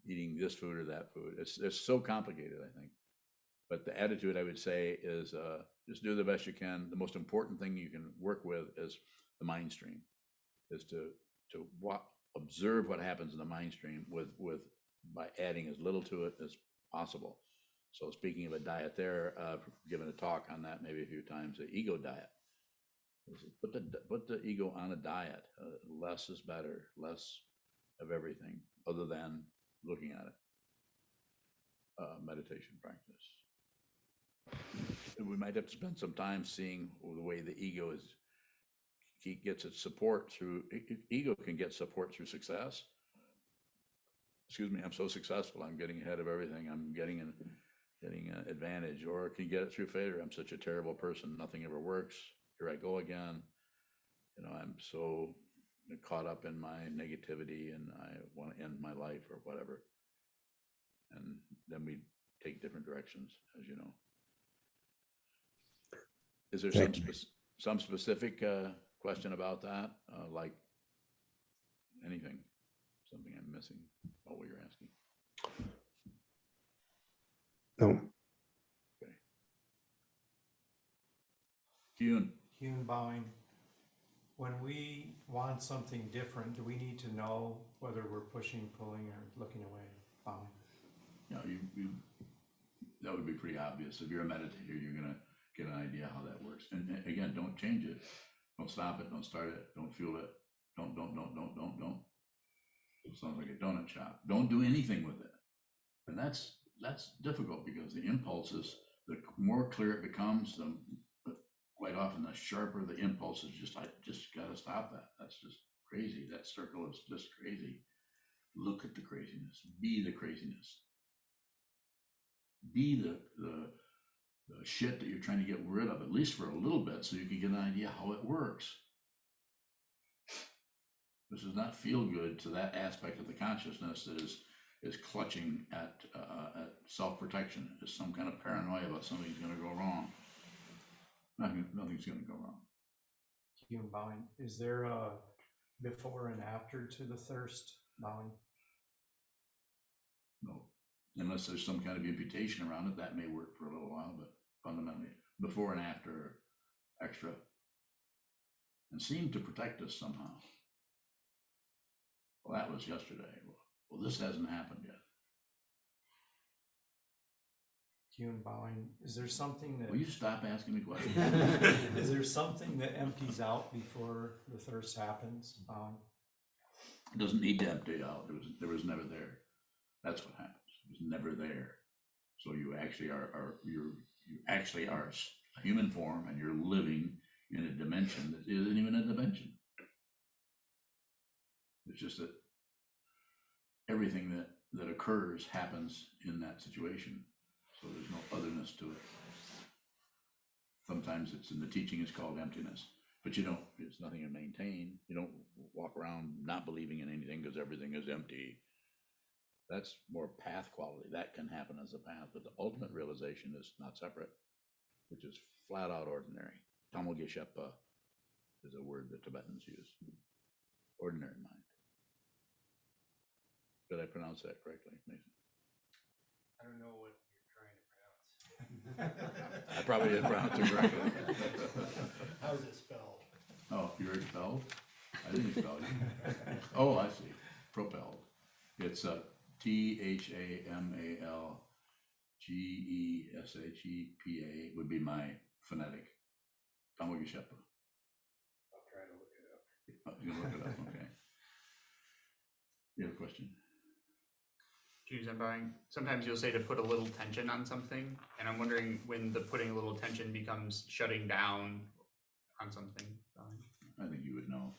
Eating this food or that food. It's so complicated, I think. But the attitude I would say is just do the best you can. The most important thing you can work with is the mind stream, is to observe what happens in the mind stream by adding as little to it as possible. So speaking of a diet there, I've given a talk on that maybe a few times, the ego diet. Put the ego on a diet. Less is better, less of everything other than looking at it. Meditation practice. And we might have to spend some time seeing the way the ego is gets its support through, ego can get support through success. Excuse me, I'm so successful, I'm getting ahead of everything, I'm getting an advantage, or it can get it through failure. I'm such a terrible person, nothing ever works. Here I go again. You know, I'm so caught up in my negativity and I want to end my life or whatever. And then we take different directions, as you know. Is there some specific question about that? Like anything, something I'm missing about what you're asking? No. Okay. Human bowing. When we want something different, do we need to know whether we're pushing, pulling, or looking away? Bowing. You know, that would be pretty obvious. If you're a meditator, you're gonna get an idea how that works. And again, don't change it. Don't stop it. Don't start it. Don't fuel it. Don't. It sounds like a donut shop. Don't do anything with it. And that's difficult because the impulses, the more clear it becomes, quite often the sharper the impulse is. I just gotta stop that. That's just crazy. That circle is just crazy. Look at the craziness. Be the craziness. Be the shit that you're trying to get rid of, at least for a little bit, so you can get an idea how it works. This does not feel good to that aspect of the consciousness that is clutching at self-protection. There's some kind of paranoia about something's going to go wrong. Nothing's going to go wrong. Human bowing. Is there a before and after to the thirst bowing? No, unless there's some kind of imputation around it, that may work for a little while, but fundamentally, before and after are extra and seem to protect us somehow. Well, that was yesterday. Well, this hasn't happened yet. Human bowing. Is there something that... Will you stop asking me questions? Is there something that empties out before the thirst happens? Bowing? It doesn't need to empty out. There was never there. That's what happens. It was never there. So you actually you actually are a human form, and you're living in a dimension that isn't even a dimension. It's just that everything that occurs happens in that situation. So there's no otherness to it. Sometimes it's in the teaching, it's called emptiness, but it's nothing to maintain. You don't walk around not believing in anything because everything is empty. That's more path quality. That can happen as a path, but the ultimate realization is not separate, which is flat out ordinary. Tamogeshepa is a word that Tibetans use. Ordinary mind. Did I pronounce that correctly, Mason? I don't know what you're trying to pronounce. I probably didn't pronounce it correctly. How's it spelled? Oh, you're expelled? I didn't expel you. Oh, I see. Propelled. It's THAMALGESHEPA would be my phonetic. Tamogeshepa. I'll try to look it up. You can look it up, okay. You have a question? Sometimes you'll say to put a little tension on something, and I'm wondering when the putting a little tension becomes shutting down on something. I think you would know.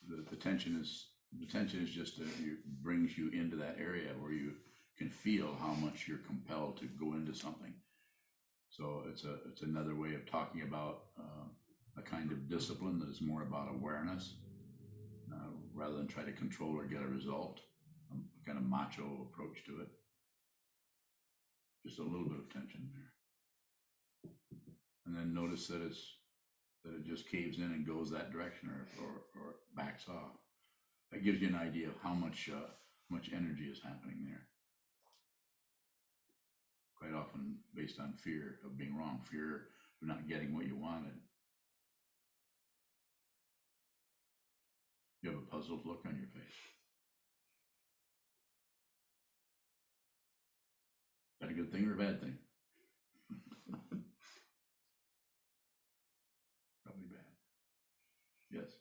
The tension is just it brings you into that area where you can feel how much you're compelled to go into something. So it's another way of talking about a kind of discipline that is more about awareness rather than try to control or get a result. A kind of macho approach to it. Just a little bit of tension there. And then notice that it just caves in and goes that direction or backs off. That gives you an idea of how much energy is happening there. Quite often based on fear of being wrong, fear of not getting what you wanted. You have a puzzled look on your face. Is that a good thing or a bad thing? Probably bad. Yes.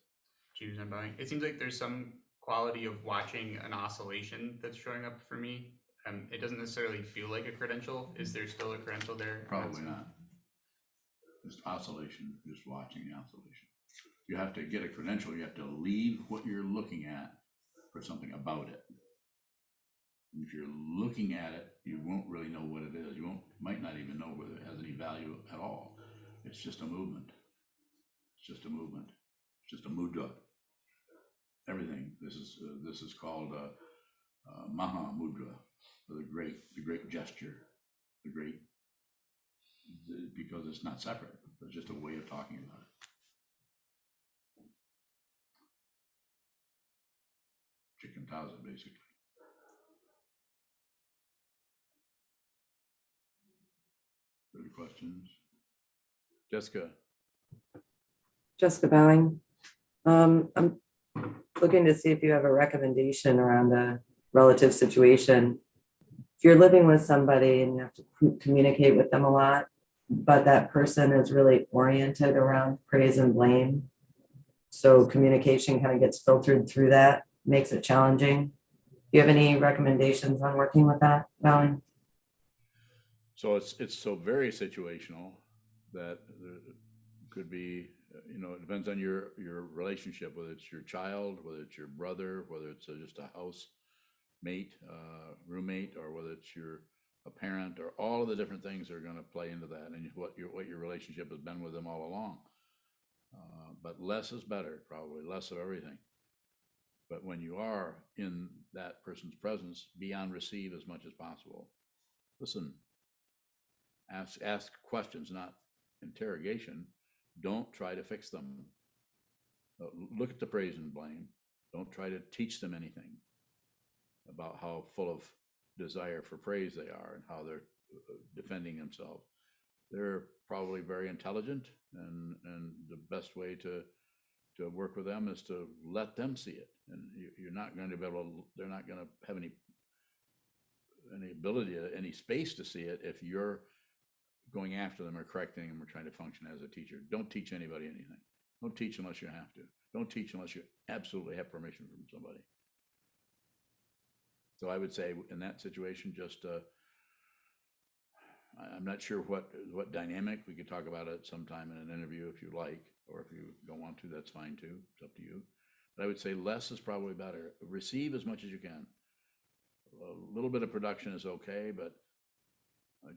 It seems like there's some quality of watching an oscillation that's showing up for me. It doesn't necessarily feel like a credential. Is there still a credential there? Probably not. Just oscillation, just watching the oscillation. You have to get a credential. You have to leave what you're looking at for something about it. And if you're looking at it, you won't really know what it is. Might not even know whether it has any value at all. It's just a movement. It's just a movement. It's just a mudra. Everything. This is called Maha Mudra, the great gesture, because it's not separate. It's just a way of talking about it. Shikantaza, basically. Any questions? Jessica? Jessica Bowing. I'm looking to see if you have a recommendation around a relative situation. If you're living with somebody and you have to communicate with them a lot, but that person is really oriented around praise and blame, so communication kind of gets filtered through that, makes it challenging. Do you have any recommendations on working with that, Bowing? So it's so very situational that it could be, it depends on your relationship, whether it's your child, whether it's your brother, whether it's just a house mate, roommate, or whether it's a parent, or all of the different things are going to play into that, and what your relationship has been with them all along. But less is better, probably less of everything. But when you are in that person's presence, be on receive as much as possible. Listen, ask questions, not interrogation. Don't try to fix them. Look at the praise and blame. Don't try to teach them anything about how full of desire for praise they are and how they're defending themselves. They're probably very intelligent, and the best way to work with them is to let them see it. And you're not going to be able to, they're not going to have any ability, any space to see it if you're going after them or correcting them or trying to function as a teacher. Don't teach anybody anything. Don't teach unless you have to. Don't teach unless you absolutely have permission from somebody. So I would say in that situation, just I'm not sure what dynamic. We could talk about it sometime in an interview if you like, or if you don't want to, that's fine too. It's up to you. But I would say less is probably better. Receive as much as you can. A little bit of production is okay, but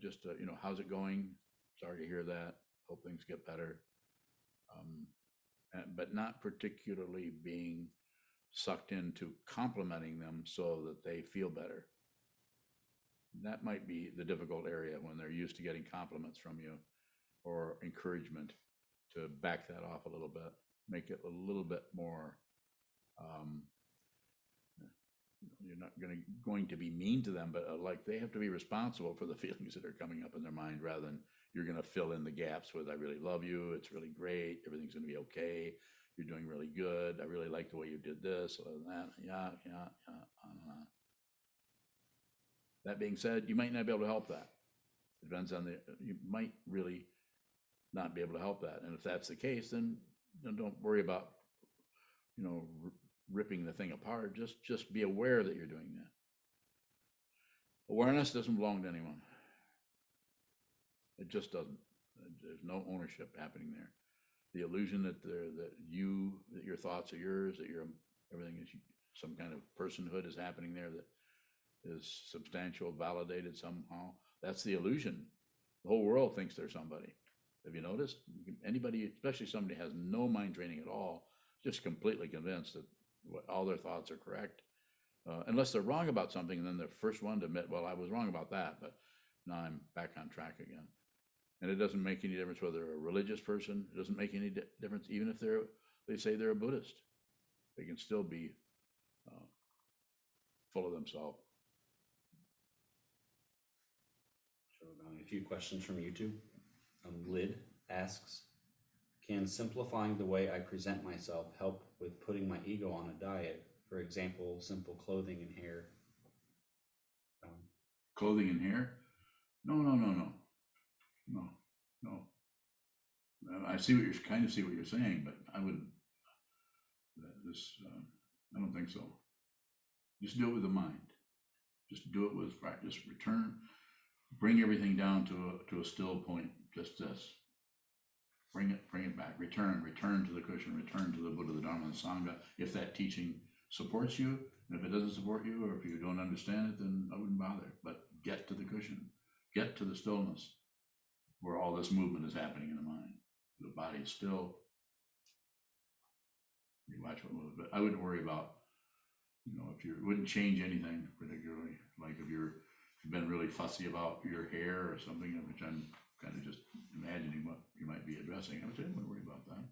just how's it going? Sorry to hear that. Hope things get better. But not particularly being sucked into complimenting them so that they feel better. That might be the difficult area when they're used to getting compliments from you or encouragement, to back that off a little bit, make it a little bit more, you're not going to be mean to them, but like they have to be responsible for the feelings that are coming up in their mind, rather than you're going to fill in the gaps with, I really love you, it's really great, everything's going to be okay, you're doing really good, I really like the way you did this, or that, yeah. That being said, you might not be able to help that. It depends on you might really not be able to help that. And if that's the case, then don't worry about, ripping the thing apart. Just be aware that you're doing that. Awareness doesn't belong to anyone. It just doesn't. There's no ownership happening there. The illusion that your thoughts are yours, that everything is some kind of personhood is happening there that is substantial, validated somehow. That's the illusion. The whole world thinks they're somebody. Have you noticed? Anybody, especially somebody who has no mind training at all, just completely convinced that all their thoughts are correct. Unless they're wrong about something, and then they're the first one to admit, well, I was wrong about that, but now I'm back on track again. And it doesn't make any difference whether they're a religious person. It doesn't make any difference even if they say they're a Buddhist. They can still be full of themselves. A few questions from YouTube. Lid asks, can simplifying the way I present myself help with putting my ego on a diet? For example, simple clothing and hair. Clothing and hair? No. I see what you're saying, but I wouldn't. I don't think so. Just do it with the mind. Just do it with practice. Bring everything down to a still point. Just this. bring it back, return to the cushion, return to the Buddha, the Dharma, and the Sangha. If that teaching supports you, and if it doesn't support you, or if you don't understand it, then I wouldn't bother. But get to the cushion, get to the stillness where all this movement is happening in the mind. The body is still. You watch what moves, but I wouldn't worry about, if you wouldn't change anything particularly. Like if you've been really fussy about your hair or something, which I'm kind of just imagining what you might be addressing, I wouldn't worry about that.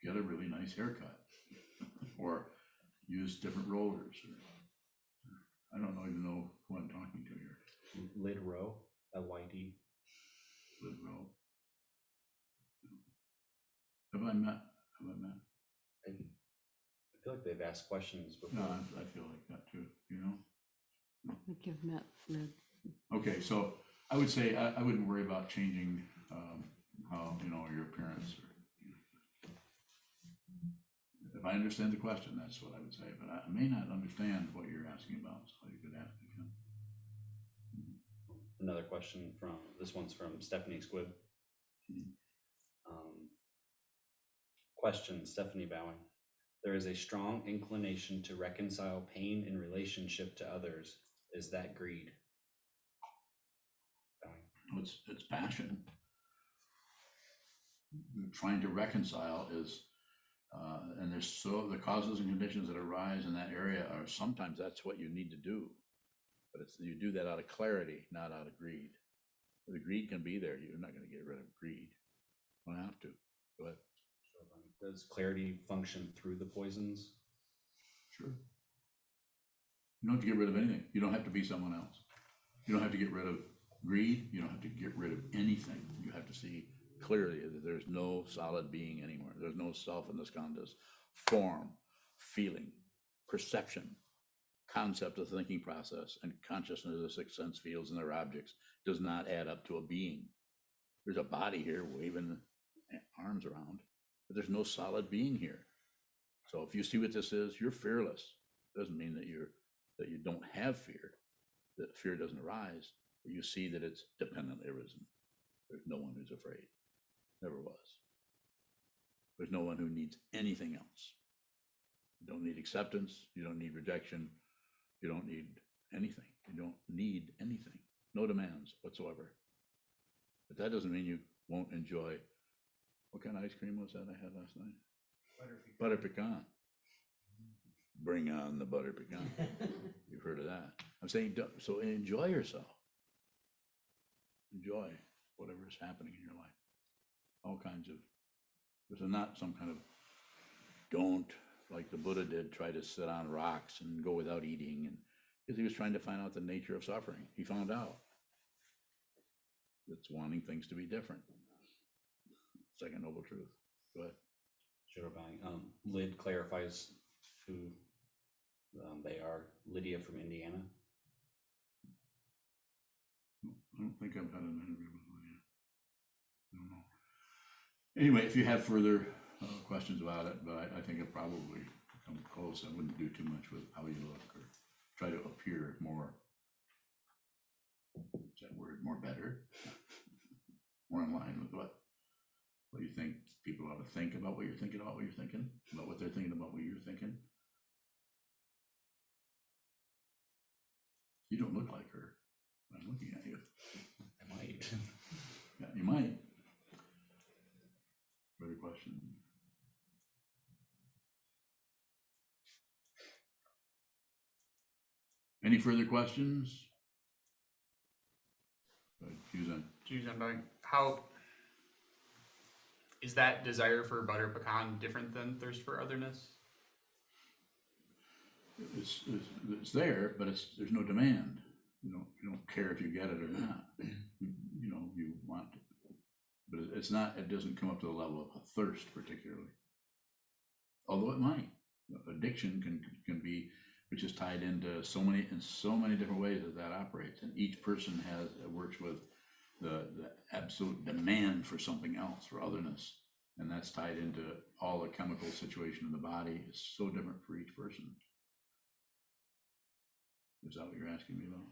Get a really nice haircut, or use different rollers. I don't even know who I'm talking to here. Lid row, LYD. Lid row. Have I met? I feel like they've asked questions before. No, I feel like that too, I think you've met Lid. Okay, so I would say I wouldn't worry about changing how, your appearance. If I understand the question, that's what I would say, but I may not understand what you're asking about, so you could ask again. Another question this one's from Stephanie Squibb. Question, Stephanie Bowing. There is a strong inclination to reconcile pain in relationship to others. Is that greed? Bowing. It's passion. Trying to reconcile is, and the causes and conditions that arise in that area are sometimes that's what you need to do, but you do that out of clarity, not out of greed. The greed can be there. You're not going to get rid of greed. You don't have to. Go ahead. Does clarity function through the poisons? Sure. You don't have to get rid of anything. You don't have to be someone else. You don't have to get rid of greed. You don't have to get rid of anything. You have to see clearly that there's no solid being anymore. There's no self in the skandhas. Form, feeling, perception, concept of the thinking process, and consciousness of the six sense fields and their objects does not add up to a being. There's a body here waving arms around, but there's no solid being here. So if you see what this is, you're fearless. Doesn't mean that you don't have fear, that fear doesn't arise, but you see that it's dependently arisen. There's no one who's afraid. Never was. There's no one who needs anything else. You don't need acceptance. You don't need rejection. You don't need anything. You don't need anything. No demands whatsoever. But that doesn't mean you won't enjoy. What kind of ice cream was that I had last night? Butter pecan. Bring on the butter pecan. You've heard of that. I'm saying, so enjoy yourself. Enjoy whatever is happening in your life. All kinds of, this is not some kind of, don't, like the Buddha did, try to sit on rocks and go without eating, and because he was trying to find out the nature of suffering. He found out. It's wanting things to be different. Second noble truth. Go ahead. Sure, Bowing. Lid clarifies who they are. Lydia from Indiana. I don't think I've had an interview with Lydia. I don't know. Anyway, if you have further questions about it, but I think it probably come close. I wouldn't do too much with how you look or try to appear more, is that word, more better? More in line with what you think people ought to think about what you're thinking about what you're thinking, about what they're thinking about what you're thinking. You don't look like her. I'm looking at you. I might. Yeah, you might. Further question? Any further questions? Sokuzan, how is that desire for butter pecan different than thirst for otherness? It's there, but there's no demand. You don't care if you get it or not. You want it, but it's not. It doesn't come up to the level of a thirst particularly. Although it might. Addiction can be, which is tied into so many different ways that operates, and each person works with the absolute demand for something else, for otherness, and that's tied into all the chemical situation in the body. It's so different for each person. Is that what you're asking me about?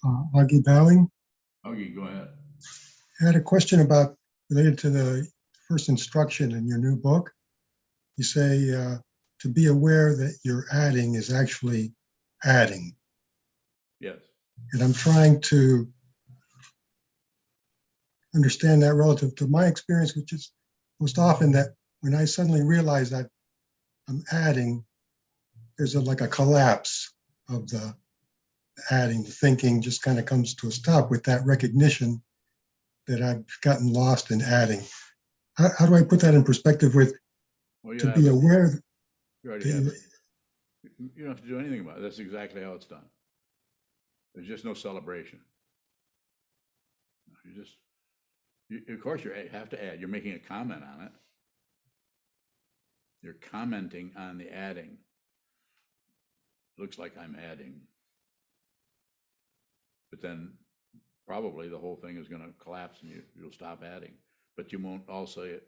Augie Bowing. Okay, go ahead. I had a question about related to the first instruction in your new book. You say to be aware that you're adding is actually adding. Yes. And I'm trying to understand that relative to my experience, which is most often that when I suddenly realize that I'm adding, there's like a collapse of the adding. The thinking just kind of comes to a stop with that recognition that I've gotten lost in adding. How do I put that in perspective with Well, you to have be it. aware? You already have it. You don't have to do anything about it. That's exactly how it's done. There's just no celebration. Of course, you have to add. You're making a comment on it. You're commenting on the adding. Looks like I'm adding. But then probably the whole thing is going to collapse and you'll stop adding. But you won't also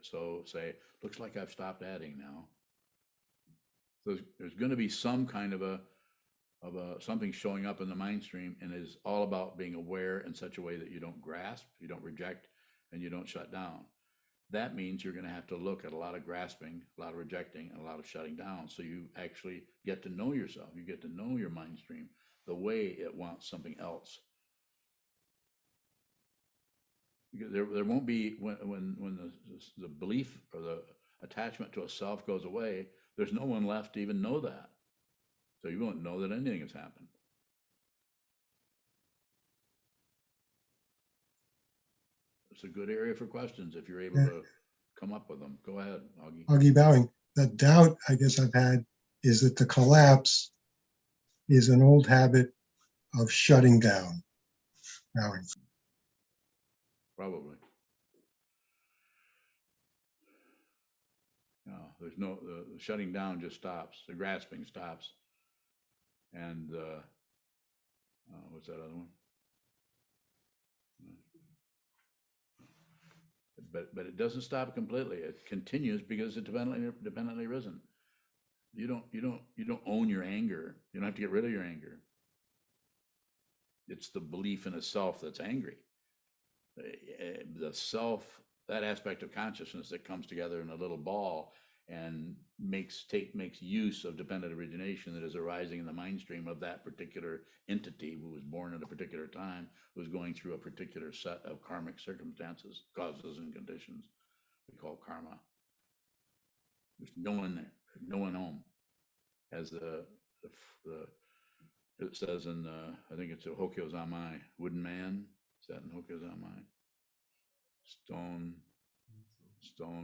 say, looks like I've stopped adding now. So there's going to be some kind of something showing up in the mind stream, and is all about being aware in such a way that you don't grasp, you don't reject, and you don't shut down. That means you're going to have to look at a lot of grasping, a lot of rejecting, and a lot of shutting down. So you actually get to know yourself. You get to know your mind stream the way it wants something else. Because there won't be, when the belief or the attachment to a self goes away, there's no one left to even know that. So you won't know that anything has happened. It's a good area for questions if you're able to come up with them. Go ahead, Augie. Augie Bowing. The doubt I guess I've had is that the collapse is an old habit of shutting down. Bowing. Probably. No, there's no, the shutting down just stops. The grasping stops. And what's that other one? But it doesn't stop completely. It continues because it's dependently risen. You don't own your anger. You don't have to get rid of your anger. It's the belief in a self that's angry. The self, that aspect of consciousness that comes together in a little ball and makes use of dependent origination that is arising in the mind stream of that particular entity who was born at a particular time, who's going through a particular set of karmic circumstances, causes, and conditions we call karma. There's no one there, no one home. As it says in I think it's a Hokyo Zamai, wooden man. Is that in Hokyo Zamai? Stone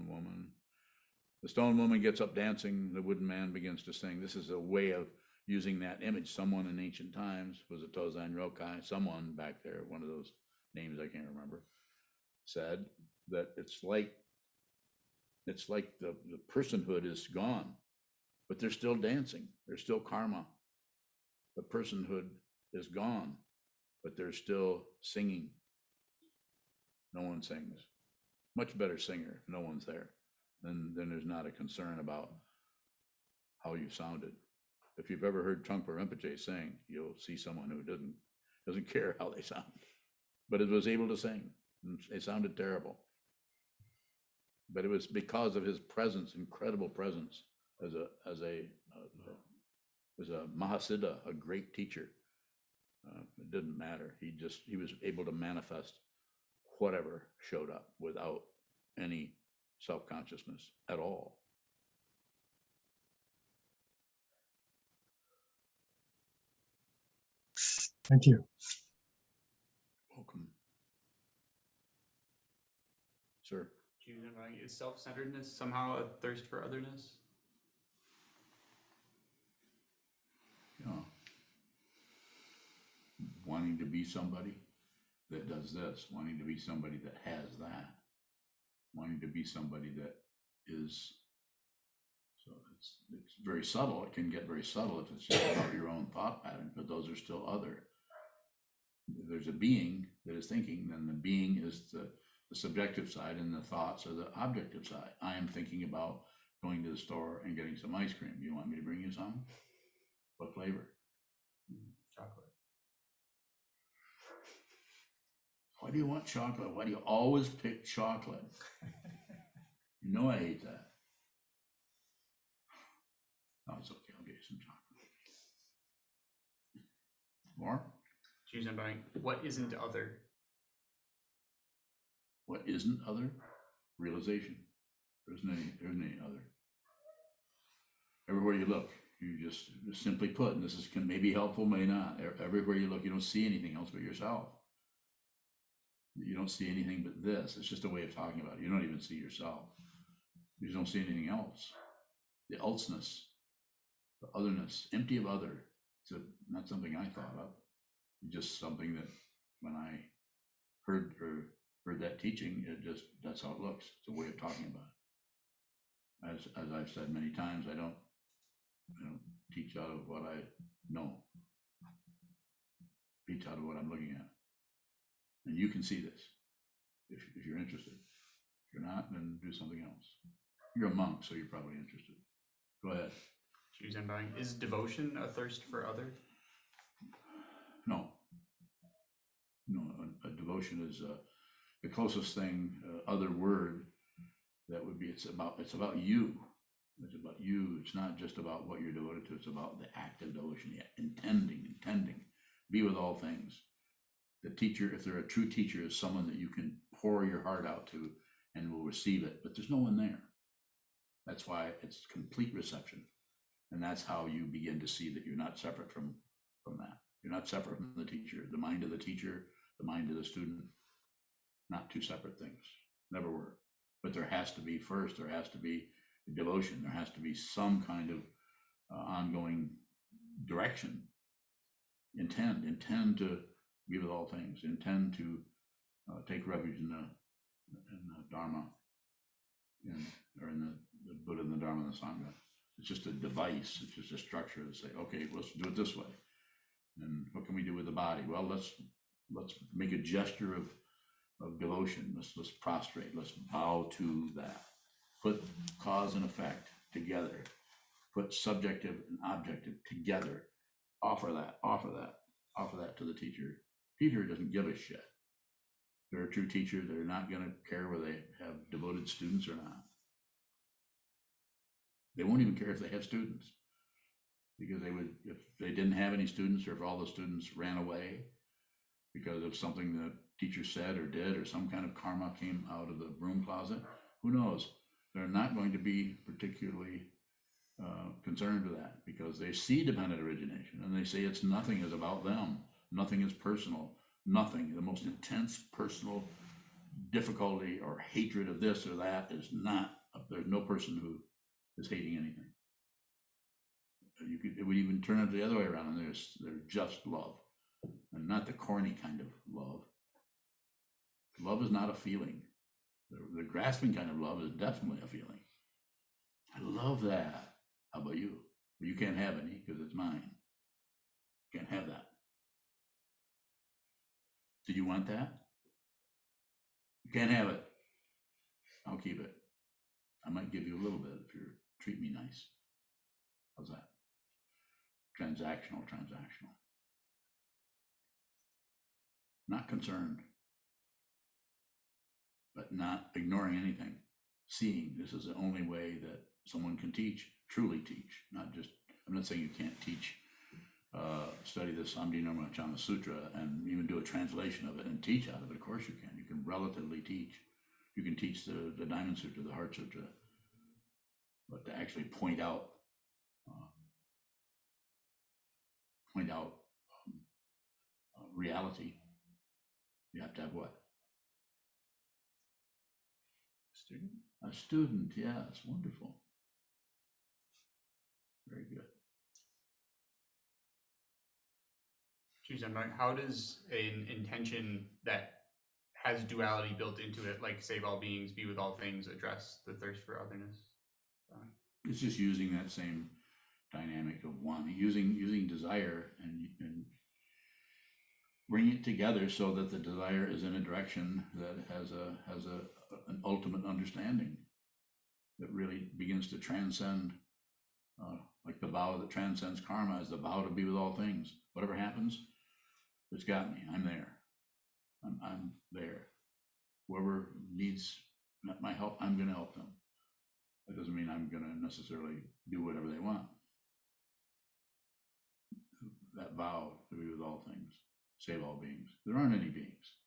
woman. The stone woman gets up dancing. The wooden man begins to sing. This is a way of using that image. Someone in ancient times, was it Tozan Rokai? Someone back there, one of those names I can't remember, said that it's like the personhood is gone, but they're still dancing. There's still karma. The personhood is gone, but they're still singing. No one sings. Much better singer. No one's there. Then there's not a concern about how you sounded. If you've ever heard Trungpa Rinpoche sing, you'll see someone who doesn't care how they sound, but it was able to sing. It sounded terrible, but it was because of his presence, incredible presence as a Mahasiddha, a great teacher. It didn't matter. He was able to manifest whatever showed up without any self-consciousness at all. Thank you. Welcome. Sir. Is self-centeredness somehow a thirst for otherness? Yeah. Wanting to be somebody that does this, wanting to be somebody that has that, wanting to be somebody that is, so it's very subtle. It can get very subtle if it's just about your own thought pattern, but those are still other. If there's a being that is thinking, then the being is the subjective side and the thoughts are the objective side. I am thinking about going to the store and getting some ice cream. You want me to bring you some? What flavor? Chocolate. Why do you want chocolate? Why do you always pick chocolate? You know I hate that. Oh, it's okay. I'll get you some chocolate. More? Choose unbowing. What isn't other? What isn't other? Realization. There isn't any other. Everywhere you look, you just simply put, and this can maybe helpful, may not. Everywhere you look, you don't see anything else but yourself. You don't see anything but this. It's just a way of talking about it. You don't even see yourself. You just don't see anything else. The elseness, the otherness, empty of other. It's not something I thought of. Just something that when I heard that teaching, that's how it looks. It's a way of talking about it. As I've said many times, I don't teach out of what I know. I teach out of what I'm looking at. And you can see this if you're interested. If you're not, then do something else. You're a monk, so you're probably interested. Go ahead. Choose unbowing. Is devotion a thirst for other? No. No, a devotion is the closest thing, other word that would be, it's about you. It's about you. It's not just about what you're devoted to. It's about the act of devotion, the intending, be with all things. The teacher, if they're a true teacher, is someone that you can pour your heart out to and will receive it, but there's no one there. That's why it's complete reception. And that's how you begin to see that you're not separate from that. You're not separate from the teacher. The mind of the teacher, the mind of the student, not two separate things. Never were. But there has to be devotion. There has to be some kind of ongoing direction. Intend to be with all things. Intend to take refuge in the Dharma, or in the Buddha and the Dharma and the Sangha. It's just a device. It's just a structure to say, okay, let's do it this way. And what can we do with the body? Well, let's make a gesture of devotion. Let's prostrate. Let's bow to that. Put cause and effect together. Put subjective and objective together. Offer that to the teacher. Teacher doesn't give a shit. They're a true teacher. They're not going to care whether they have devoted students or not. They won't even care if they have students, because if they didn't have any students, or if all the students ran away because of something the teacher said or did, or some kind of karma came out of the broom closet, who knows? They're not going to be particularly concerned with that, because they see dependent origination and they say nothing is about them. Nothing is personal. Nothing. The most intense personal difficulty or hatred of this or that is not, there's no person who is hating anything. It would even turn it the other way around, and there's just love, and not the corny kind of love. Love is not a feeling. The grasping kind of love is definitely a feeling. I love that. How about you? Well, you can't have any because it's mine. You can't have that. Did you want that? You can't have it. I'll keep it. I might give you a little bit if you treat me nice. How's that? Transactional. Not concerned, but not ignoring anything. Seeing this is the only way that someone can truly teach, not just, I'm not saying you can't teach, study the Samdhinirmachana Sutra and even do a translation of it and teach out of it. Of course you can. You can relatively teach. You can teach the Diamond Sutra, the Heart Sutra, but to actually point out reality, you have to have what? Student? A student, yes, wonderful. Very good. Choose unbowing. How does an intention that has duality built into it, like save all beings, be with all things, address the thirst for otherness? It's just using that same dynamic of one, using desire and bring it together so that the desire is in a direction that has an ultimate understanding that really begins to transcend, like the vow that transcends karma is the vow to be with all things. Whatever happens, it's got me. I'm there. I'm there. Whoever needs my help, I'm gonna help them. That doesn't mean I'm gonna necessarily do whatever they want. That vow to be with all things, save all beings. There aren't any beings.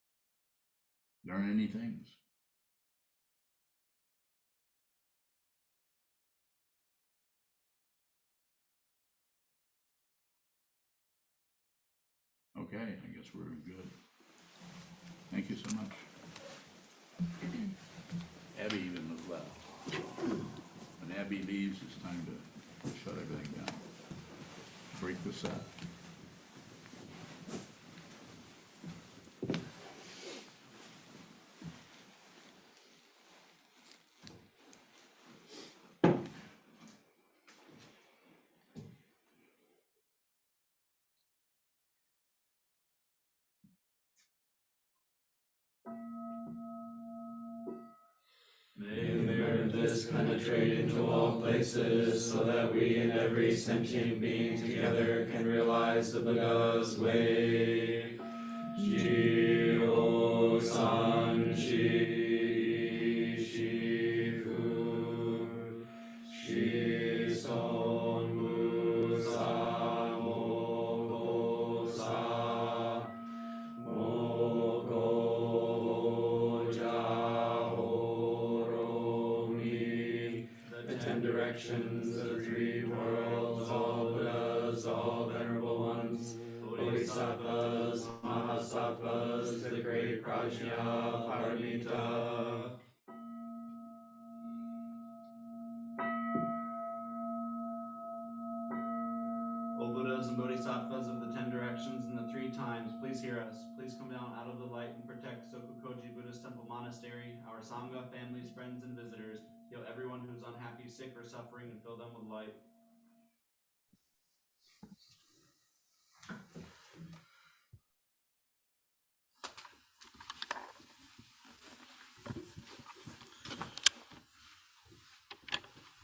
There aren't any things. Okay, I guess we're good. Thank you so much. Abby even left. When Abby leaves, it's time to shut everything down. Break the set. May the mirror of this penetrate into all places, so that we and every sentient being together can realize the Buddha's way. Ji-o san shi shifu, shi-son mu sa mo sa, mo the 10 directions, the 3 worlds, all Buddhas, all venerable ones, Bodhisattvas, Mahasattvas, the great Prajna Paramita. O Buddhas and Bodhisattvas of the 10 directions and the 3 times, please hear us. Please come down out of the light and protect Sokukoji Buddhist Temple Monastery, our Sangha, families, friends, and visitors. Heal everyone who's unhappy, sick, or suffering, and fill them with light.